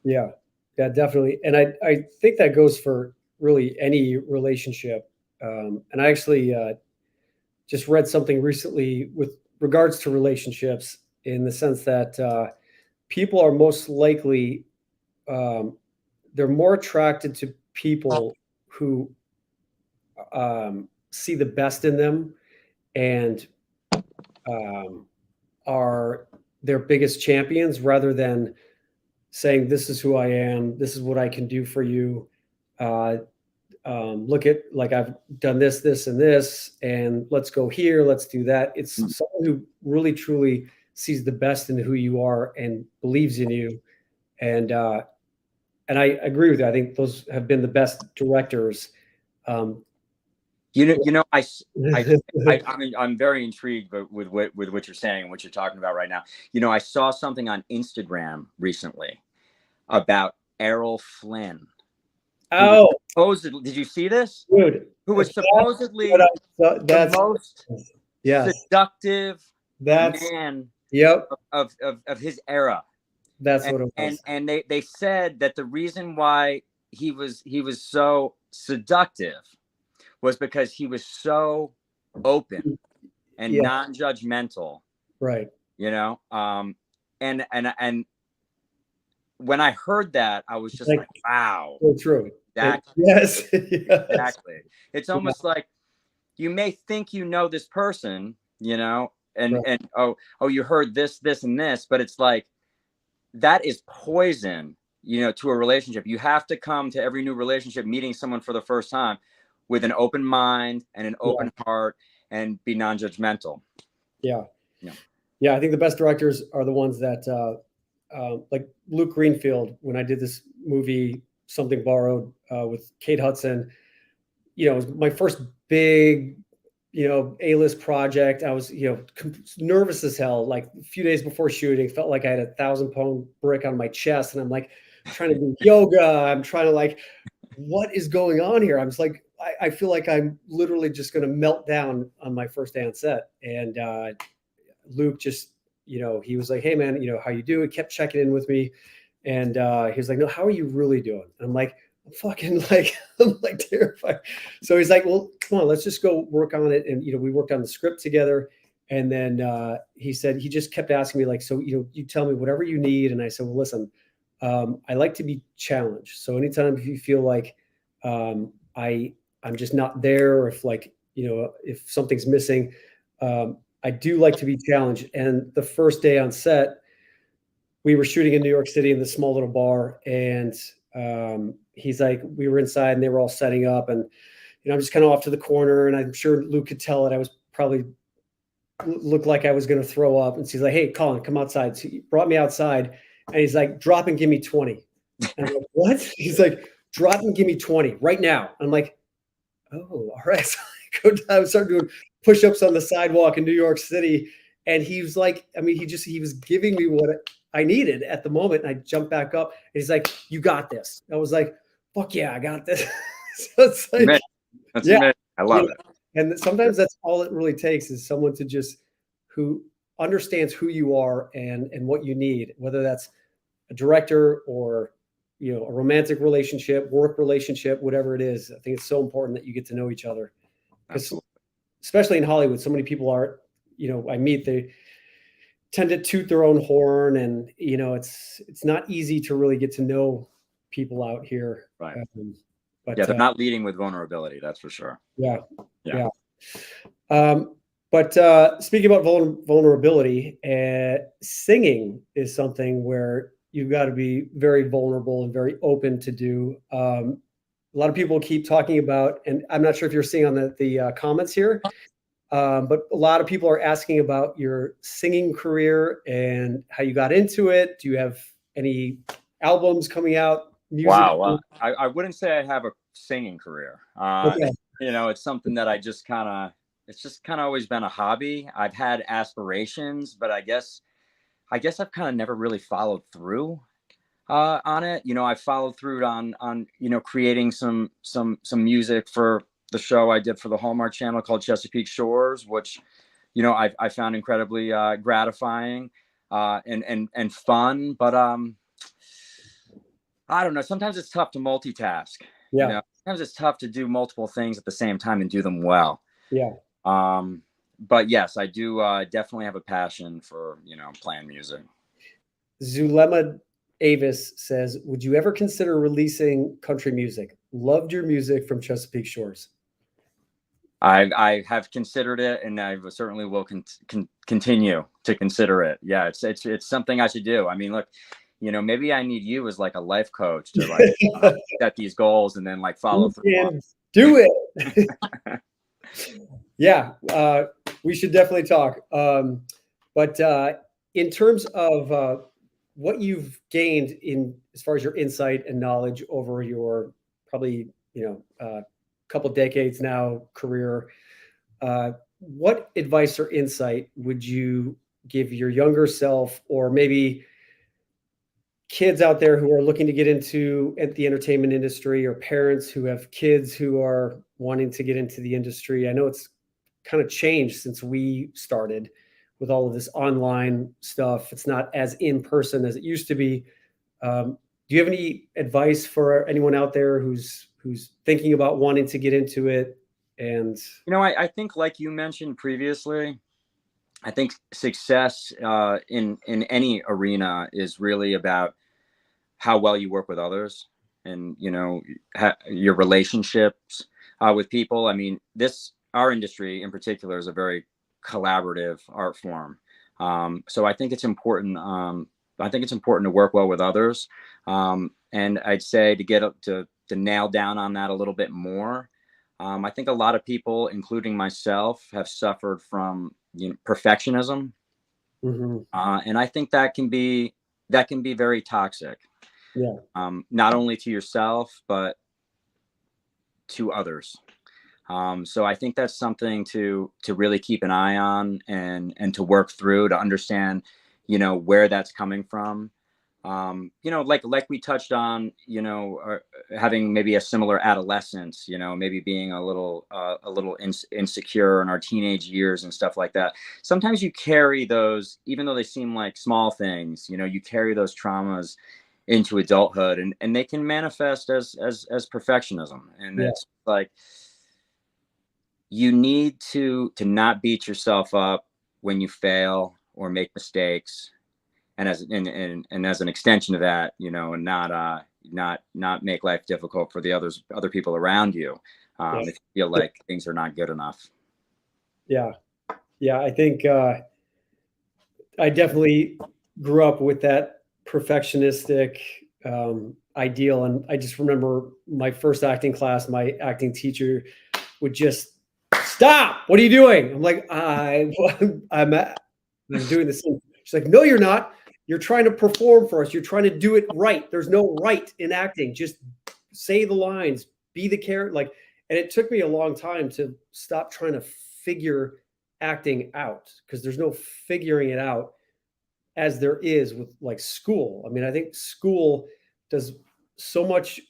Yeah, definitely. And I think that goes for really any relationship. And I actually just read something recently with regards to relationships, in the sense that people are most likely, they're more attracted to people who see the best in them and are their biggest champions, rather than saying, "This is who I am. This is what I can do for you. Uh, look at, like, I've done this, this, and this, and let's go here. Let's do that." It's someone who really truly sees the best in who you are and believes in you. And I agree with you. I think those have been the best directors. I'm very intrigued with what you're saying and what you're talking about right now. I saw something on Instagram recently about Errol Flynn. Oh, Did you see this? dude, Who was supposedly the most seductive man of his era. That's what it was. And they said that the reason why he was so seductive was because he was so open and non-judgmental. Right. And when I heard that, I was just like, wow. So true. Exactly. Yes. Exactly. It's almost like you may think you know this person, and you heard this, and this, but it's like, that is poison, to a relationship. You have to come to every new relationship, meeting someone for the first time, with an open mind and an open heart, and be non-judgmental. Yeah. I think the best directors are the ones that, like Luke Greenfield, when I did this movie, Something Borrowed, with Kate Hudson, it was my first big, A-list project. I was, nervous as hell. Like a few days before shooting, felt like I had a 1,000-pound brick on my chest. And I'm like trying to do yoga. I'm trying to, like, what is going on here? I'm just like, I feel like I'm literally just going to melt down on my first day on set. And Luke just, he was like, "Hey man, how you doing?" Kept checking in with me. And he was like, "No, how are you really doing?" And I'm like, I'm like terrified. So he's like, "Well, come on, let's just go work on it." And, we worked on the script together. And then he said, he just kept asking me, like, "So, you tell me whatever you need." And I said, "Well, listen, I like to be challenged. So anytime if you feel like I'm just not there, or if, like, if something's missing, I do like to be challenged." And the first day on set, we were shooting in New York City in this small little bar. And he's like, we were inside and they were all setting up. And, I'm just kind of off to the corner. And I'm sure Luke could tell that I was probably looked like I was going to throw up. And so he's like, "Hey, Colin, come outside." So he brought me outside and he's like, "Drop and give me 20. And I'm like, "What?" He's like, "Drop and give me 20 right now." I'm like, "Oh, all right." So I go down, start doing push-ups on the sidewalk in New York City. And he was like, he was giving me what I needed at the moment. And I jumped back up and he's like, "You got this." I was like, "Fuck yeah, I got this." So it's like, that's amazing. I love it. And sometimes that's all it really takes, is someone to just, who understands who you are and what you need, whether that's a director or, a romantic relationship, work relationship, whatever it is. I think it's so important that you get to know each other. Because especially in Hollywood, so many people are, I meet, they tend to toot their own horn, and, it's not easy to really get to know people out here. Right. But they're not leading with vulnerability. That's for sure. Yeah. But speaking about vulnerability, singing is something where you've got to be very vulnerable and very open to do. A lot of people keep talking about, and I'm not sure if you're seeing on the comments here, but a lot of people are asking about your singing career and how you got into it. Do you have any albums coming out? Music? Wow. I wouldn't say I have a singing career. Okay. It's something that it's just kind of always been a hobby. I've had aspirations, but I guess I've kind of never really followed through on it. I followed through on creating some music for the show I did for the Hallmark Channel called Chesapeake Shores, which I found incredibly gratifying and fun. But I don't know. Sometimes it's tough to multitask. Yeah. Sometimes it's tough to do multiple things at the same time and do them well. Yeah. But yes, I do definitely have a passion for, playing music. Zulema Avis says, "Would you ever consider releasing country music? Loved your music from Chesapeake Shores." I have considered it, and I certainly will continue to consider it. Yeah, it's something I should do. I mean, look, maybe I need you as like a life coach to like set these goals and then like follow through. And do it. Yeah, we should definitely talk. But in terms of what you've gained in as far as your insight and knowledge over your probably couple decades now career, what advice or insight would you give your younger self, or maybe kids out there who are looking to get into the entertainment industry, or parents who have kids who are wanting to get into the industry? I know it's kind of changed since we started with all of this online stuff. It's not as in person as it used to be. Do you have any advice for anyone out there who's thinking about wanting to get into it? And I think, like you mentioned previously, I think success in any arena is really about how well you work with others, and your relationships with people. I mean, our industry in particular is a very collaborative art form, so I think it's important. To work well with others, and I'd say to get up to nail down on that a little bit more. I think a lot of people, including myself, have suffered from perfectionism, and I think that can be very toxic. Yeah. Not only to yourself but to others. So I think that's something to really keep an eye on and to work through, to understand, where that's coming from. Like we touched on, having maybe a similar adolescence, maybe being a little insecure in our teenage years and stuff like that. Sometimes you carry those, even though they seem like small things, you carry those traumas into adulthood, and they can manifest as perfectionism. And it's like, you need to not beat yourself up when you fail or make mistakes. And as an extension of that, and not make life difficult for the other people around you, if you feel like things are not good enough. Yeah. I think I definitely grew up with that perfectionistic ideal, and I just remember my first acting class. My acting teacher would just stop. What are you doing? I'm like, I'm doing the same. She's like, no, you're not. You're trying to perform for us. You're trying to do it right. There's no right in acting. Just say the lines, be the character. And it took me a long time to stop trying to figure acting out, because there's no figuring it out as there is with like school. I mean, I think school does so much.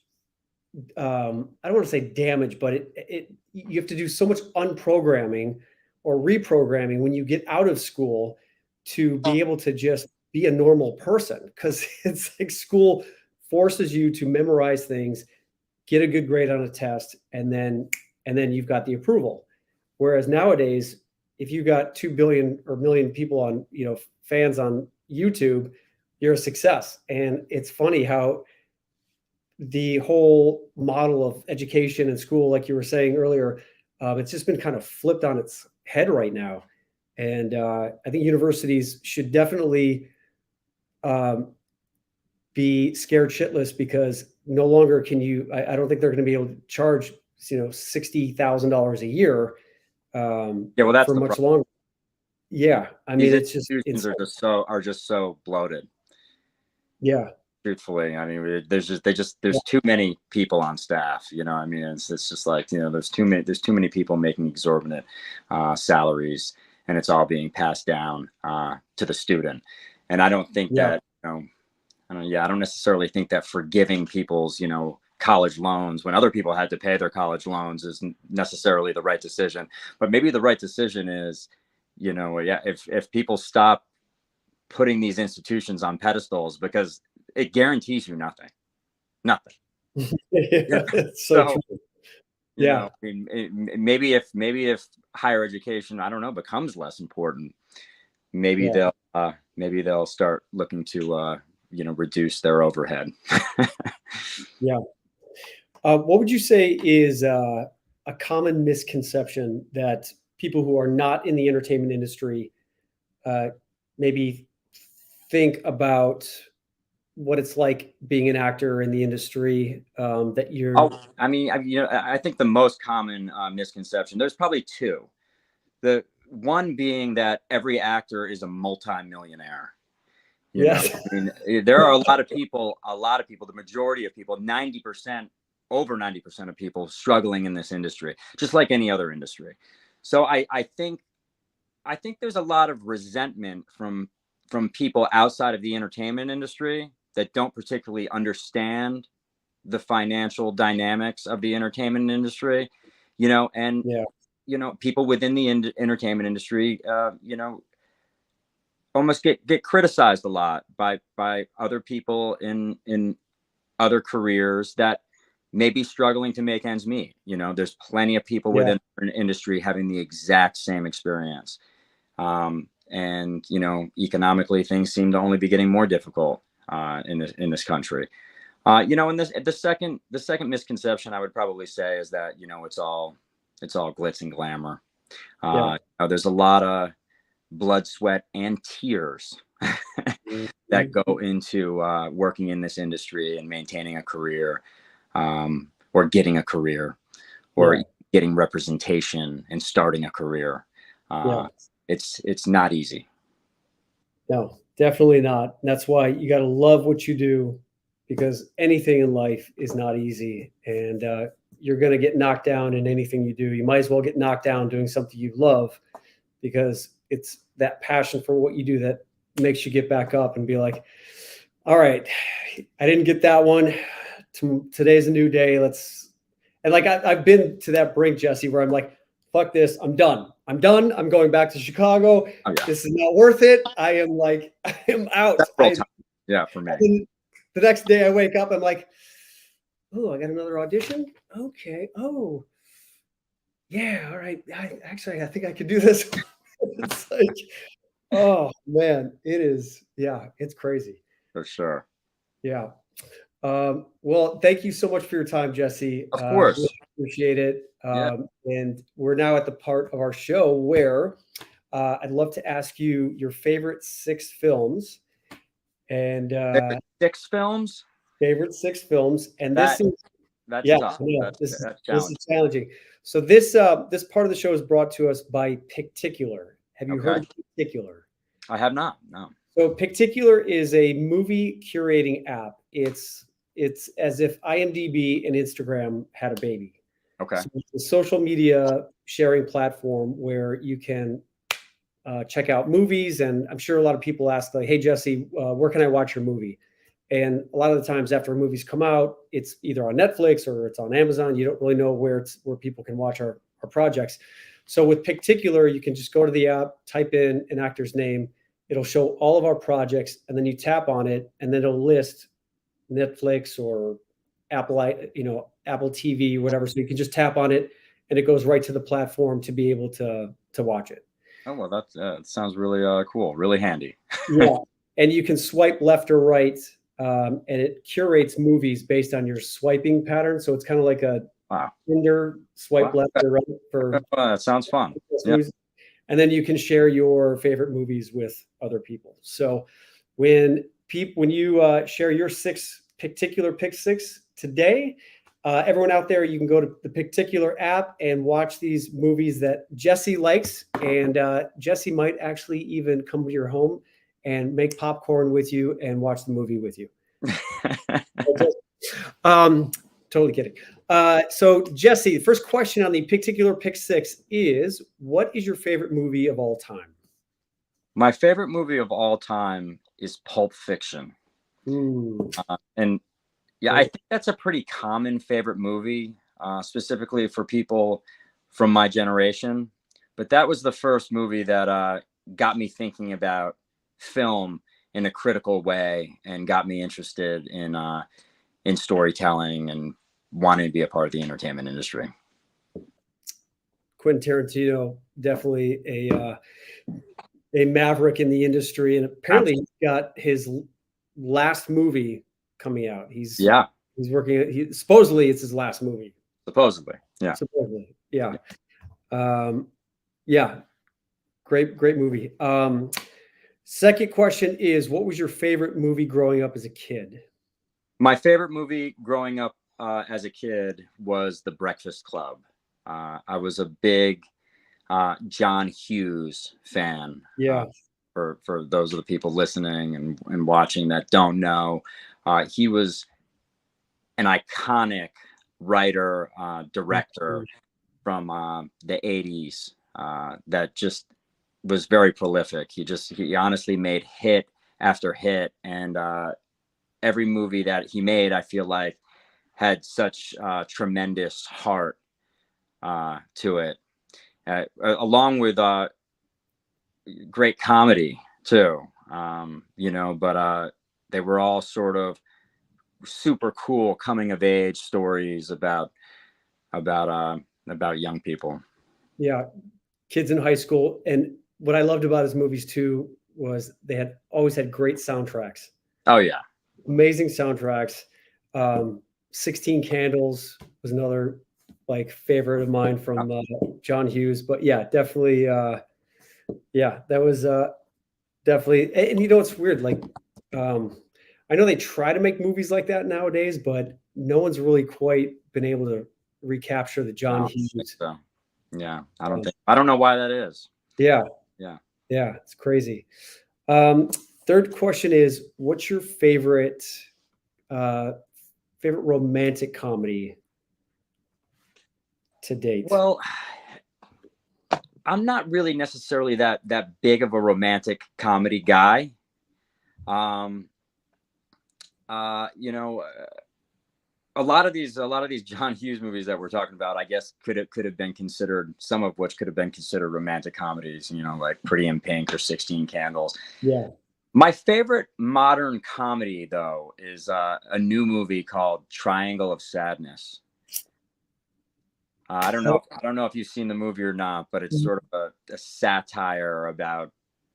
I don't want to say damage, but you have to do so much unprogramming or reprogramming when you get out of school to be able to just be a normal person, because it's like school forces you to memorize things, get a good grade on a test, and then you've got the approval. Whereas nowadays, if you got 2 billion or million people on, fans on YouTube, you're a success. And it's funny how the whole model of education and school, like you were saying earlier, it's just been kind of flipped on its head right now. And I think universities should definitely be scared shitless, because no longer can you. I don't think they're going to be able to charge $60,000 a year Well, that's for much longer. Yeah, I mean, it's are just so bloated. Yeah. Truthfully, I mean, there's too many people on staff. I mean, it's just like, there's too many people making exorbitant salaries, and it's all being passed down to the student. And I don't think that, I don't necessarily think that forgiving people's, college loans when other people had to pay their college loans is necessarily the right decision. But maybe the right decision is, if people stop putting these institutions on pedestals, because it guarantees you nothing. It's so true. I mean, maybe if higher education, I don't know, becomes less important, maybe they'll start looking to reduce their overhead. Yeah. What would you say is a common misconception that people who are not in the entertainment industry maybe think about what it's like being an actor in the industry, that you're... Oh, I mean, I think the most common misconception, there's probably two. The one being that every actor is a multimillionaire. Yes. I mean, there are a lot of people, the majority of people, 90%, over 90% of people struggling in this industry, just like any other industry. So I think there's a lot of resentment from people outside of the entertainment industry that don't particularly understand the financial dynamics of the entertainment industry, and people within the entertainment industry, almost get criticized a lot by other people in other careers that may be struggling to make ends meet. There's plenty of people within an industry having the exact same experience. And economically, things seem to only be getting more difficult in this country. And the second misconception I would probably say is that it's all glitz and glamour. There's a lot of blood, sweat, and tears that go into working in this industry and maintaining a career, or getting a career, or getting representation and starting a career. It's not easy. No, definitely not. And that's why you got to love what you do, because anything in life is not easy, and you're going to get knocked down in anything you do. You might as well get knocked down doing something you love, because it's that passion for what you do that makes you get back up and be like, all right, I didn't get that one. Today's a new day. And like, I've been to that brink, Jesse, where I'm like, fuck this. I'm done. I'm going back to Chicago. This is not worth it. I am out. For me. The next day I wake up, I'm like, oh, I got another audition. Okay. Oh, yeah. All right. I think I could do this. It's like, oh man, it is. Yeah, it's crazy. For sure. Yeah. Well, thank you so much for your time, Jesse. Of course. Really appreciate it. And we're now at the part of our show where I'd love to ask you your favorite 6 films. And favorite 6 films? Favorite 6 films. And that's tough. This is challenging. So this part of the show is brought to us by Picticular. Have you heard of Picticular? I have not. No. So Picticular is a movie curating app. It's as if IMDb and Instagram had a baby. Okay. So it's a social media sharing platform where you can check out movies. And I'm sure a lot of people ask, like, hey, Jesse, where can I watch your movie? And a lot of the times after movies come out, it's either on Netflix or it's on Amazon. You don't really know where people can watch our projects. So with Picticular, you can just go to the app, type in an actor's name. It'll show all of our projects, and then you tap on it, and then it'll list Netflix or Apple TV, whatever. So you can just tap on it, and it goes right to the platform to be able to watch it. Oh, well, that sounds really cool, really handy. Yeah, and you can swipe left or right, and it curates movies based on your swiping pattern. So it's kind of like a Tinder swipe left or right for. That sounds fun. And then you can share your favorite movies with other people. So when you share your 6 Picticular pick 6 today, everyone out there, you can go to the Picticular app and watch these movies that Jesse likes. And Jesse might actually even come to your home and make popcorn with you and watch the movie with you. Totally kidding. So Jesse, the first question on the Picticular pick 6 is, what is your favorite movie of all time? My favorite movie of all time is Pulp Fiction. And I think that's a pretty common favorite movie, specifically for people from my generation. But that was the first movie that got me thinking about film in a critical way and got me interested in storytelling and wanting to be a part of the entertainment industry. Quentin Tarantino, definitely a maverick in the industry, and apparently he's got his last movie coming out. He's working. Supposedly it's his last movie. Supposedly. Yeah. Supposedly. Yeah. Yeah. Great movie. Second question is, what was your favorite movie growing up as a kid? My favorite movie growing up as a kid was The Breakfast Club. I was a big John Hughes fan. Yeah. For those of the people listening and watching that don't know, he was an iconic writer, director from the 80s that just was very prolific. He honestly made hit after hit, and every movie that he made, I feel like, had such tremendous heart to it, along with great comedy too. But they were all sort of super cool coming of age stories about young people. Yeah. Kids in high school. And what I loved about his movies too was they had always had great soundtracks. Oh yeah. Amazing soundtracks. 16 Candles was another like favorite of mine from John Hughes. But yeah, definitely. Yeah, that was definitely. And you know, it's weird. Like, I know they try to make movies like that nowadays, but no one's really quite been able to recapture the John Hughes. So. Yeah, I don't know why that is. Yeah, Yeah. it's crazy. Third question is, what's your favorite romantic comedy to date? Well, I'm not really necessarily that big of a romantic comedy guy. You know, a lot of these John Hughes movies that we're talking about, I guess could have been considered, some of which could have been considered romantic comedies, you know, like Pretty in Pink or 16 Candles. Yeah. My favorite modern comedy though is a new movie called Triangle of Sadness. I don't know if you've seen the movie or not, but it's sort of a satire about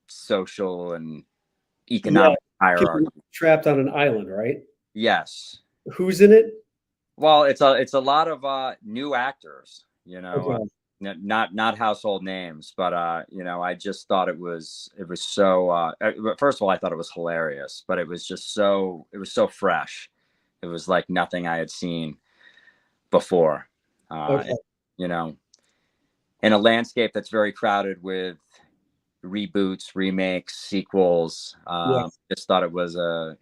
social and economic hierarchy. Trapped on an island, right? Yes. Who's in it? Well, it's a lot of new actors, you know, Okay. not household names, but you know, I just thought it was so. First of all, I thought it was hilarious, but it was so fresh. It was like nothing I had seen before. Okay. You know, in a landscape that's very crowded with reboots, remakes, sequels. Just thought it was a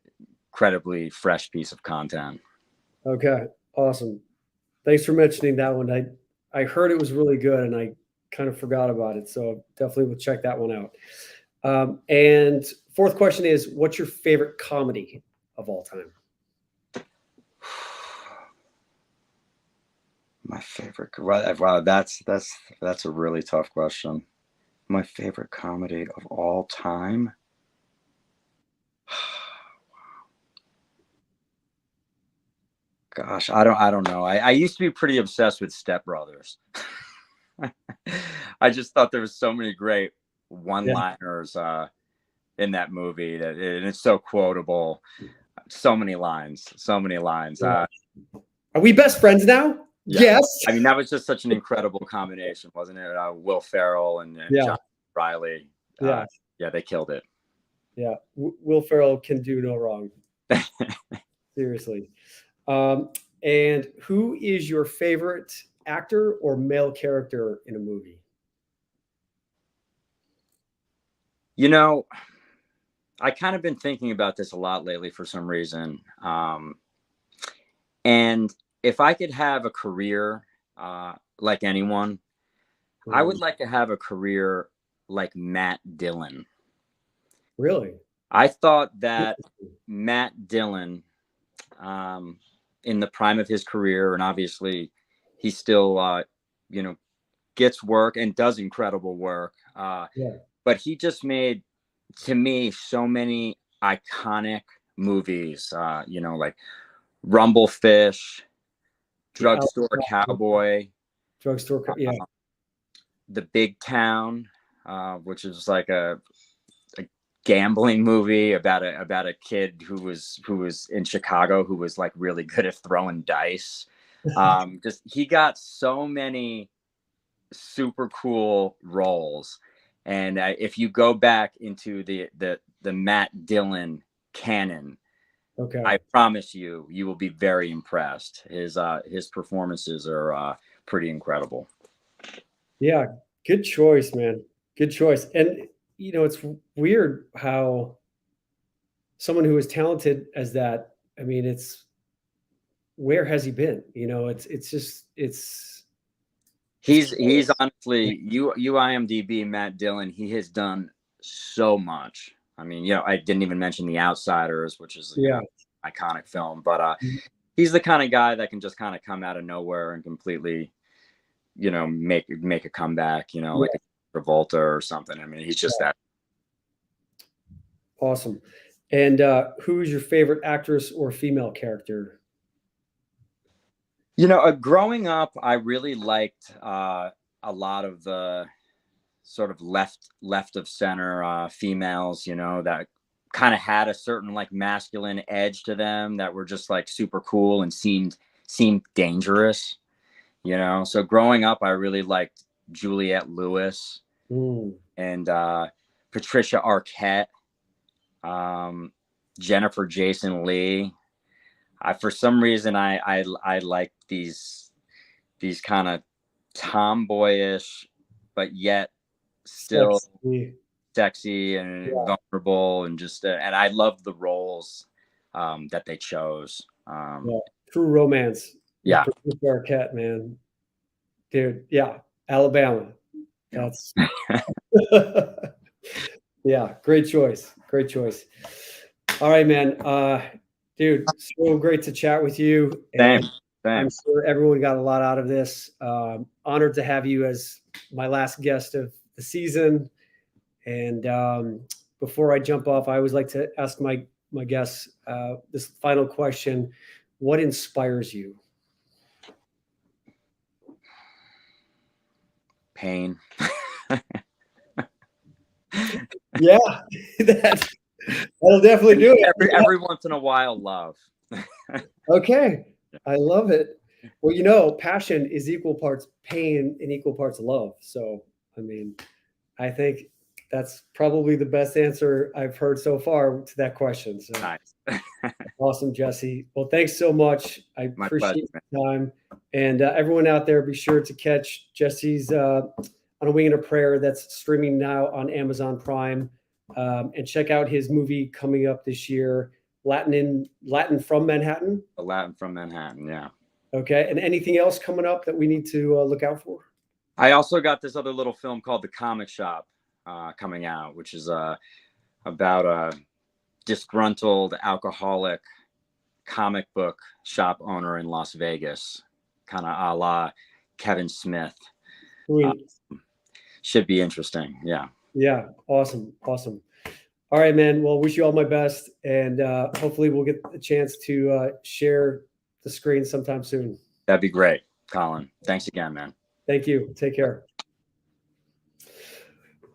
incredibly fresh piece of content. Okay. Awesome. Thanks for mentioning that one. I heard it was really good and I kind of forgot about it. So definitely will check that one out. And fourth question is, what's your favorite comedy of all time? My favorite. Wow, that's a really tough question. My favorite comedy of all time. Gosh, I don't know. I used to be pretty obsessed with Step Brothers. I just thought there was so many great one-liners in that movie and it's so quotable. So many lines. Yeah. Are we best friends now? Yeah. Yes. I mean, that was just such an incredible combination, wasn't it? Will Ferrell and John Reilly. Yeah, they killed it. Yeah, Will Ferrell can do no wrong. Seriously. And who is your favorite actor or male character in a movie? You know, I kind of been thinking about this a lot lately for some reason. And if I could have a career like anyone, I would like to have a career like Matt Dillon. Really? I thought that Matt Dillon, in the prime of his career, and obviously he still, you know, gets work and does incredible work. But he just made, to me, so many iconic movies, you know, like Rumblefish, Drugstore Cowboy, The Big Town, which is like a gambling movie about a kid who was in Chicago who was like really good at throwing dice. Just he got so many super cool roles, and if you go back into the Matt Dillon canon, Okay. I promise you will be very impressed. His performances are pretty incredible. Yeah, good choice, man. Good choice. And it's weird how someone who is talented as that, I mean, where has he been? He's honestly, you IMDb Matt Dillon. He has done so much. I mean, I didn't even mention The Outsiders, which is iconic film, but he's the kind of guy that can just kind of come out of nowhere and completely, make a comeback. Like a Travolta or something. I mean, he's just that awesome. And who is your favorite actress or female character? Growing up, I really liked a lot of the sort of left of center females, that kind of had a certain like masculine edge to them, that were just like super cool and seemed dangerous. So growing up, I really liked Juliette Lewis and Patricia Arquette, Jennifer Jason Leigh. For some reason, I like these kind of tomboyish, but yet still sexy and vulnerable, and just and I love the roles that they chose. True romance. Yeah, Patricia Arquette, man, dude. Yeah, Alabama. That's yeah, great choice. Great choice. All right, man. Dude, so great to chat with you. And same. I'm sure everyone got a lot out of this. Honored to have you as my last guest of the season. And before I jump off, I always like to ask my guests this final question: what inspires you? Pain. Yeah, that'll definitely do it. Every once in a while, love. Okay, I love it. Well, passion is equal parts pain and equal parts love. So, I mean, I think that's probably the best answer I've heard so far to that question. So Nice. awesome, Jesse. Well, thanks so much. I My appreciate pleasure, your time. And everyone out there, be sure to catch Jesse's On a Wing and a Prayer, that's streaming now on Amazon Prime. And check out his movie coming up this year, Latin from Manhattan. The Latin from Manhattan, yeah. Okay. And anything else coming up that we need to look out for? I also got this other little film called The Comic Shop coming out, which is about a disgruntled alcoholic comic book shop owner in Las Vegas, kind of a la Kevin Smith. Should be interesting. Yeah. Yeah. Awesome. Awesome. All right, man. Well, wish you all my best. And hopefully we'll get a chance to share the screen sometime soon. That'd be great, Colin. Thanks again, man. Thank you. Take care.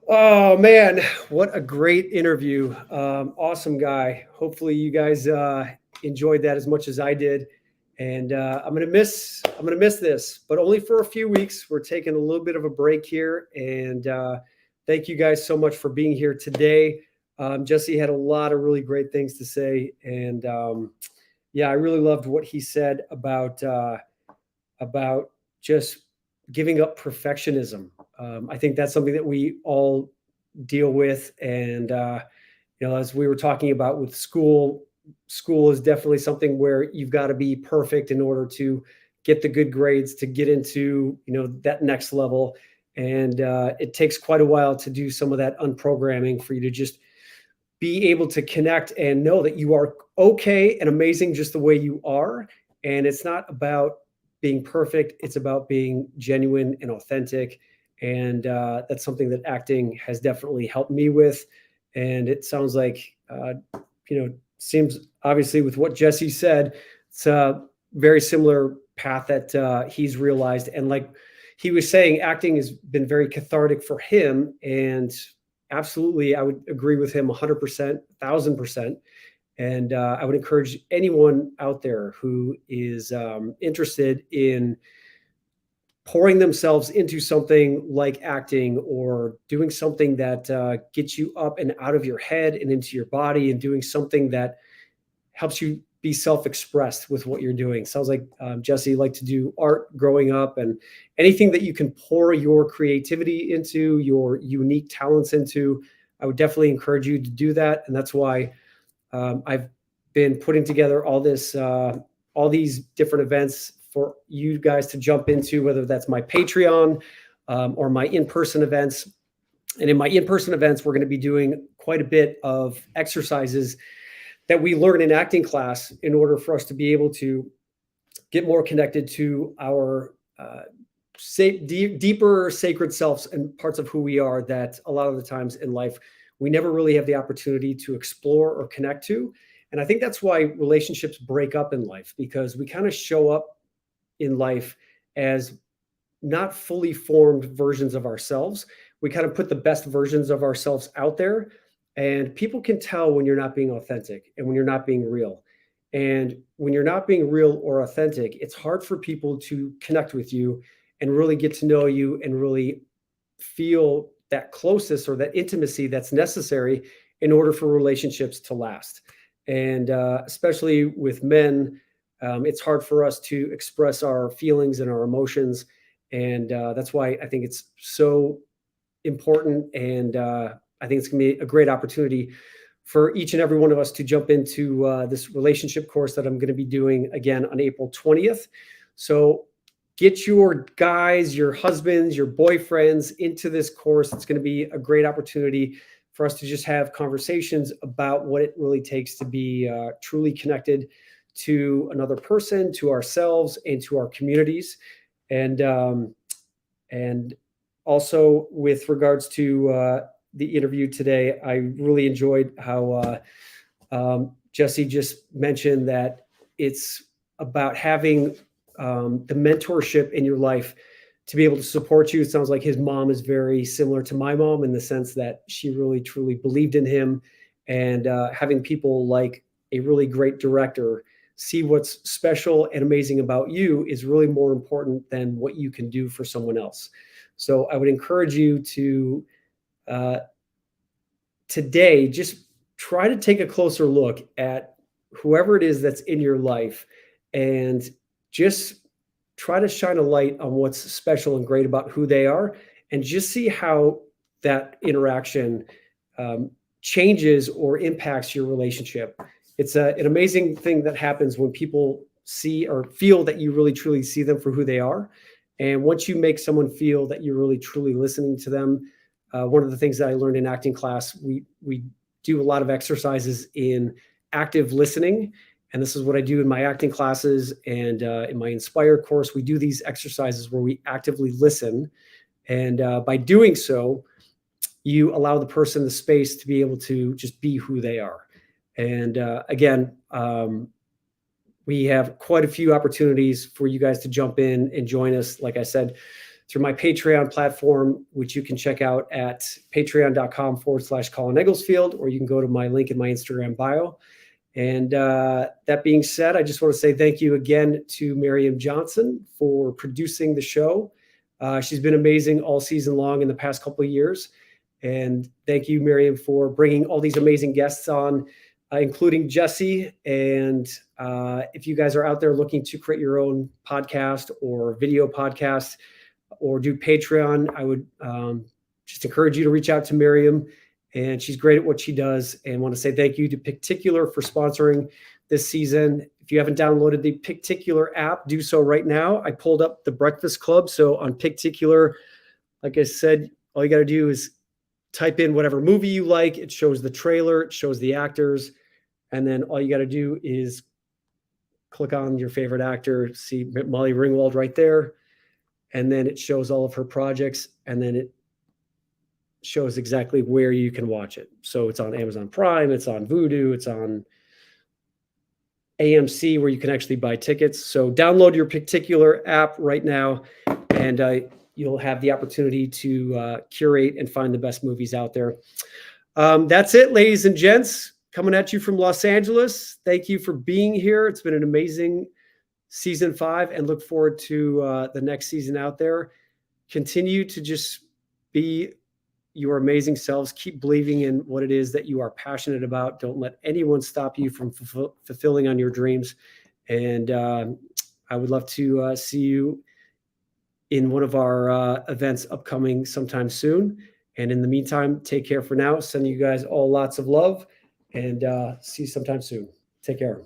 Oh, man. What a great interview. Awesome guy. Hopefully you guys enjoyed that as much as I did. And I'm gonna miss this, but only for a few weeks. We're taking a little bit of a break here, and thank you guys so much for being here today. Jesse had a lot of really great things to say, and yeah, I really loved what he said about just giving up perfectionism. I think that's something that we all deal with, and as we were talking about with school is definitely something where you've got to be perfect in order to get the good grades to get into that next level, and it takes quite a while to do some of that unprogramming for you to just be able to connect and know that you are okay and amazing just the way you are. And it's not about being perfect, it's about being genuine and authentic. And that's something that acting has definitely helped me with. And it sounds like seems obviously with what Jesse said, it's a very similar path that he's realized. And like he was saying, acting has been very cathartic for him. And absolutely, I would agree with him 100%, 1000%. And I would encourage anyone out there who is interested in pouring themselves into something like acting or doing something that gets you up and out of your head and into your body, and doing something that helps you be self-expressed with what you're doing. Sounds like Jesse liked to do art growing up, and anything that you can pour your creativity into, your unique talents into, I would definitely encourage you to do that. And that's why I've been putting together all these different events for you guys to jump into, whether that's my Patreon or my in-person events. And in my in-person events, we're going to be doing quite a bit of exercises that we learn in acting class in order for us to be able to get more connected to our deeper sacred selves and parts of who we are that a lot of the times in life we never really have the opportunity to explore or connect to. And I think that's why relationships break up in life, because we kind of show up in life as not fully formed versions of ourselves. We kind of put the best versions of ourselves out there, and people can tell when you're not being authentic and when you're not being real. And when you're not being real or authentic, it's hard for people to connect with you and really get to know you and really feel that closeness or that intimacy that's necessary in order for relationships to last. And especially with men, it's hard for us to express our feelings and our emotions. And that's why I think it's so important. And I think it's going to be a great opportunity for each and every one of us to jump into this relationship course that I'm going to be doing again on April 20th. So get your guys, your husbands, your boyfriends into this course. It's going to be a great opportunity for us to just have conversations about what it really takes to be truly connected to another person, to ourselves, and to our communities. And also with regards to the interview today, I really enjoyed how Jesse just mentioned that it's about having the mentorship in your life to be able to support you. It sounds like his mom is very similar to my mom in the sense that she really truly believed in him, and having people like a really great director see what's special and amazing about you is really more important than what you can do for someone else. So I would encourage you to today just try to take a closer look at whoever it is that's in your life, and just try to shine a light on what's special and great about who they are, and just see how that interaction changes or impacts your relationship. It's an amazing thing that happens when people see or feel that you really truly see them for who they are. And once you make someone feel that you're really truly listening to them, one of the things that I learned in acting class, we do a lot of exercises in active listening. And this is what I do in my acting classes, and in my Inspire course, we do these exercises where we actively listen. And by doing so, you allow the person the space to be able to just be who they are. And again, we have quite a few opportunities for you guys to jump in and join us, like I said, through my Patreon platform, which you can check out at patreon.com/Colin Egglesfield, or you can go to my link in my Instagram bio. And that being said, I just want to say thank you again to Miriam Johnson for producing the show. She's been amazing all season long in the past couple of years. And thank you, Miriam, for bringing all these amazing guests on, including Jesse. And if you guys are out there looking to create your own podcast or video podcast or do Patreon, I would just encourage you to reach out to Miriam. And she's great at what she does. And want to say thank you to Particular for sponsoring this season. If you haven't downloaded the Particular app, do so right now. I pulled up the Breakfast Club. So on Particular, like I said, all you got to do is type in whatever movie you like. It shows the trailer, it shows the actors. And then all you got to do is click on your favorite actor, see Molly Ringwald right there. And then it shows all of her projects. And then it shows exactly where you can watch it. So it's on Amazon Prime, it's on Vudu, it's on AMC, where you can actually buy tickets. So download your Particular app right now, and you'll have the opportunity to curate and find the best movies out there. That's it, ladies and gents. coming at you from Los Angeles. Thank you for being here. It's been an amazing season 5, and look forward to the next season out there. Continue to just be your amazing selves. Keep believing in what it is that you are passionate about. Don't let anyone stop you from fulfilling on your dreams. And I would love to see you in one of our events upcoming sometime soon. And in the meantime, take care for now. Sending you guys all lots of love, and see you sometime soon. Take care.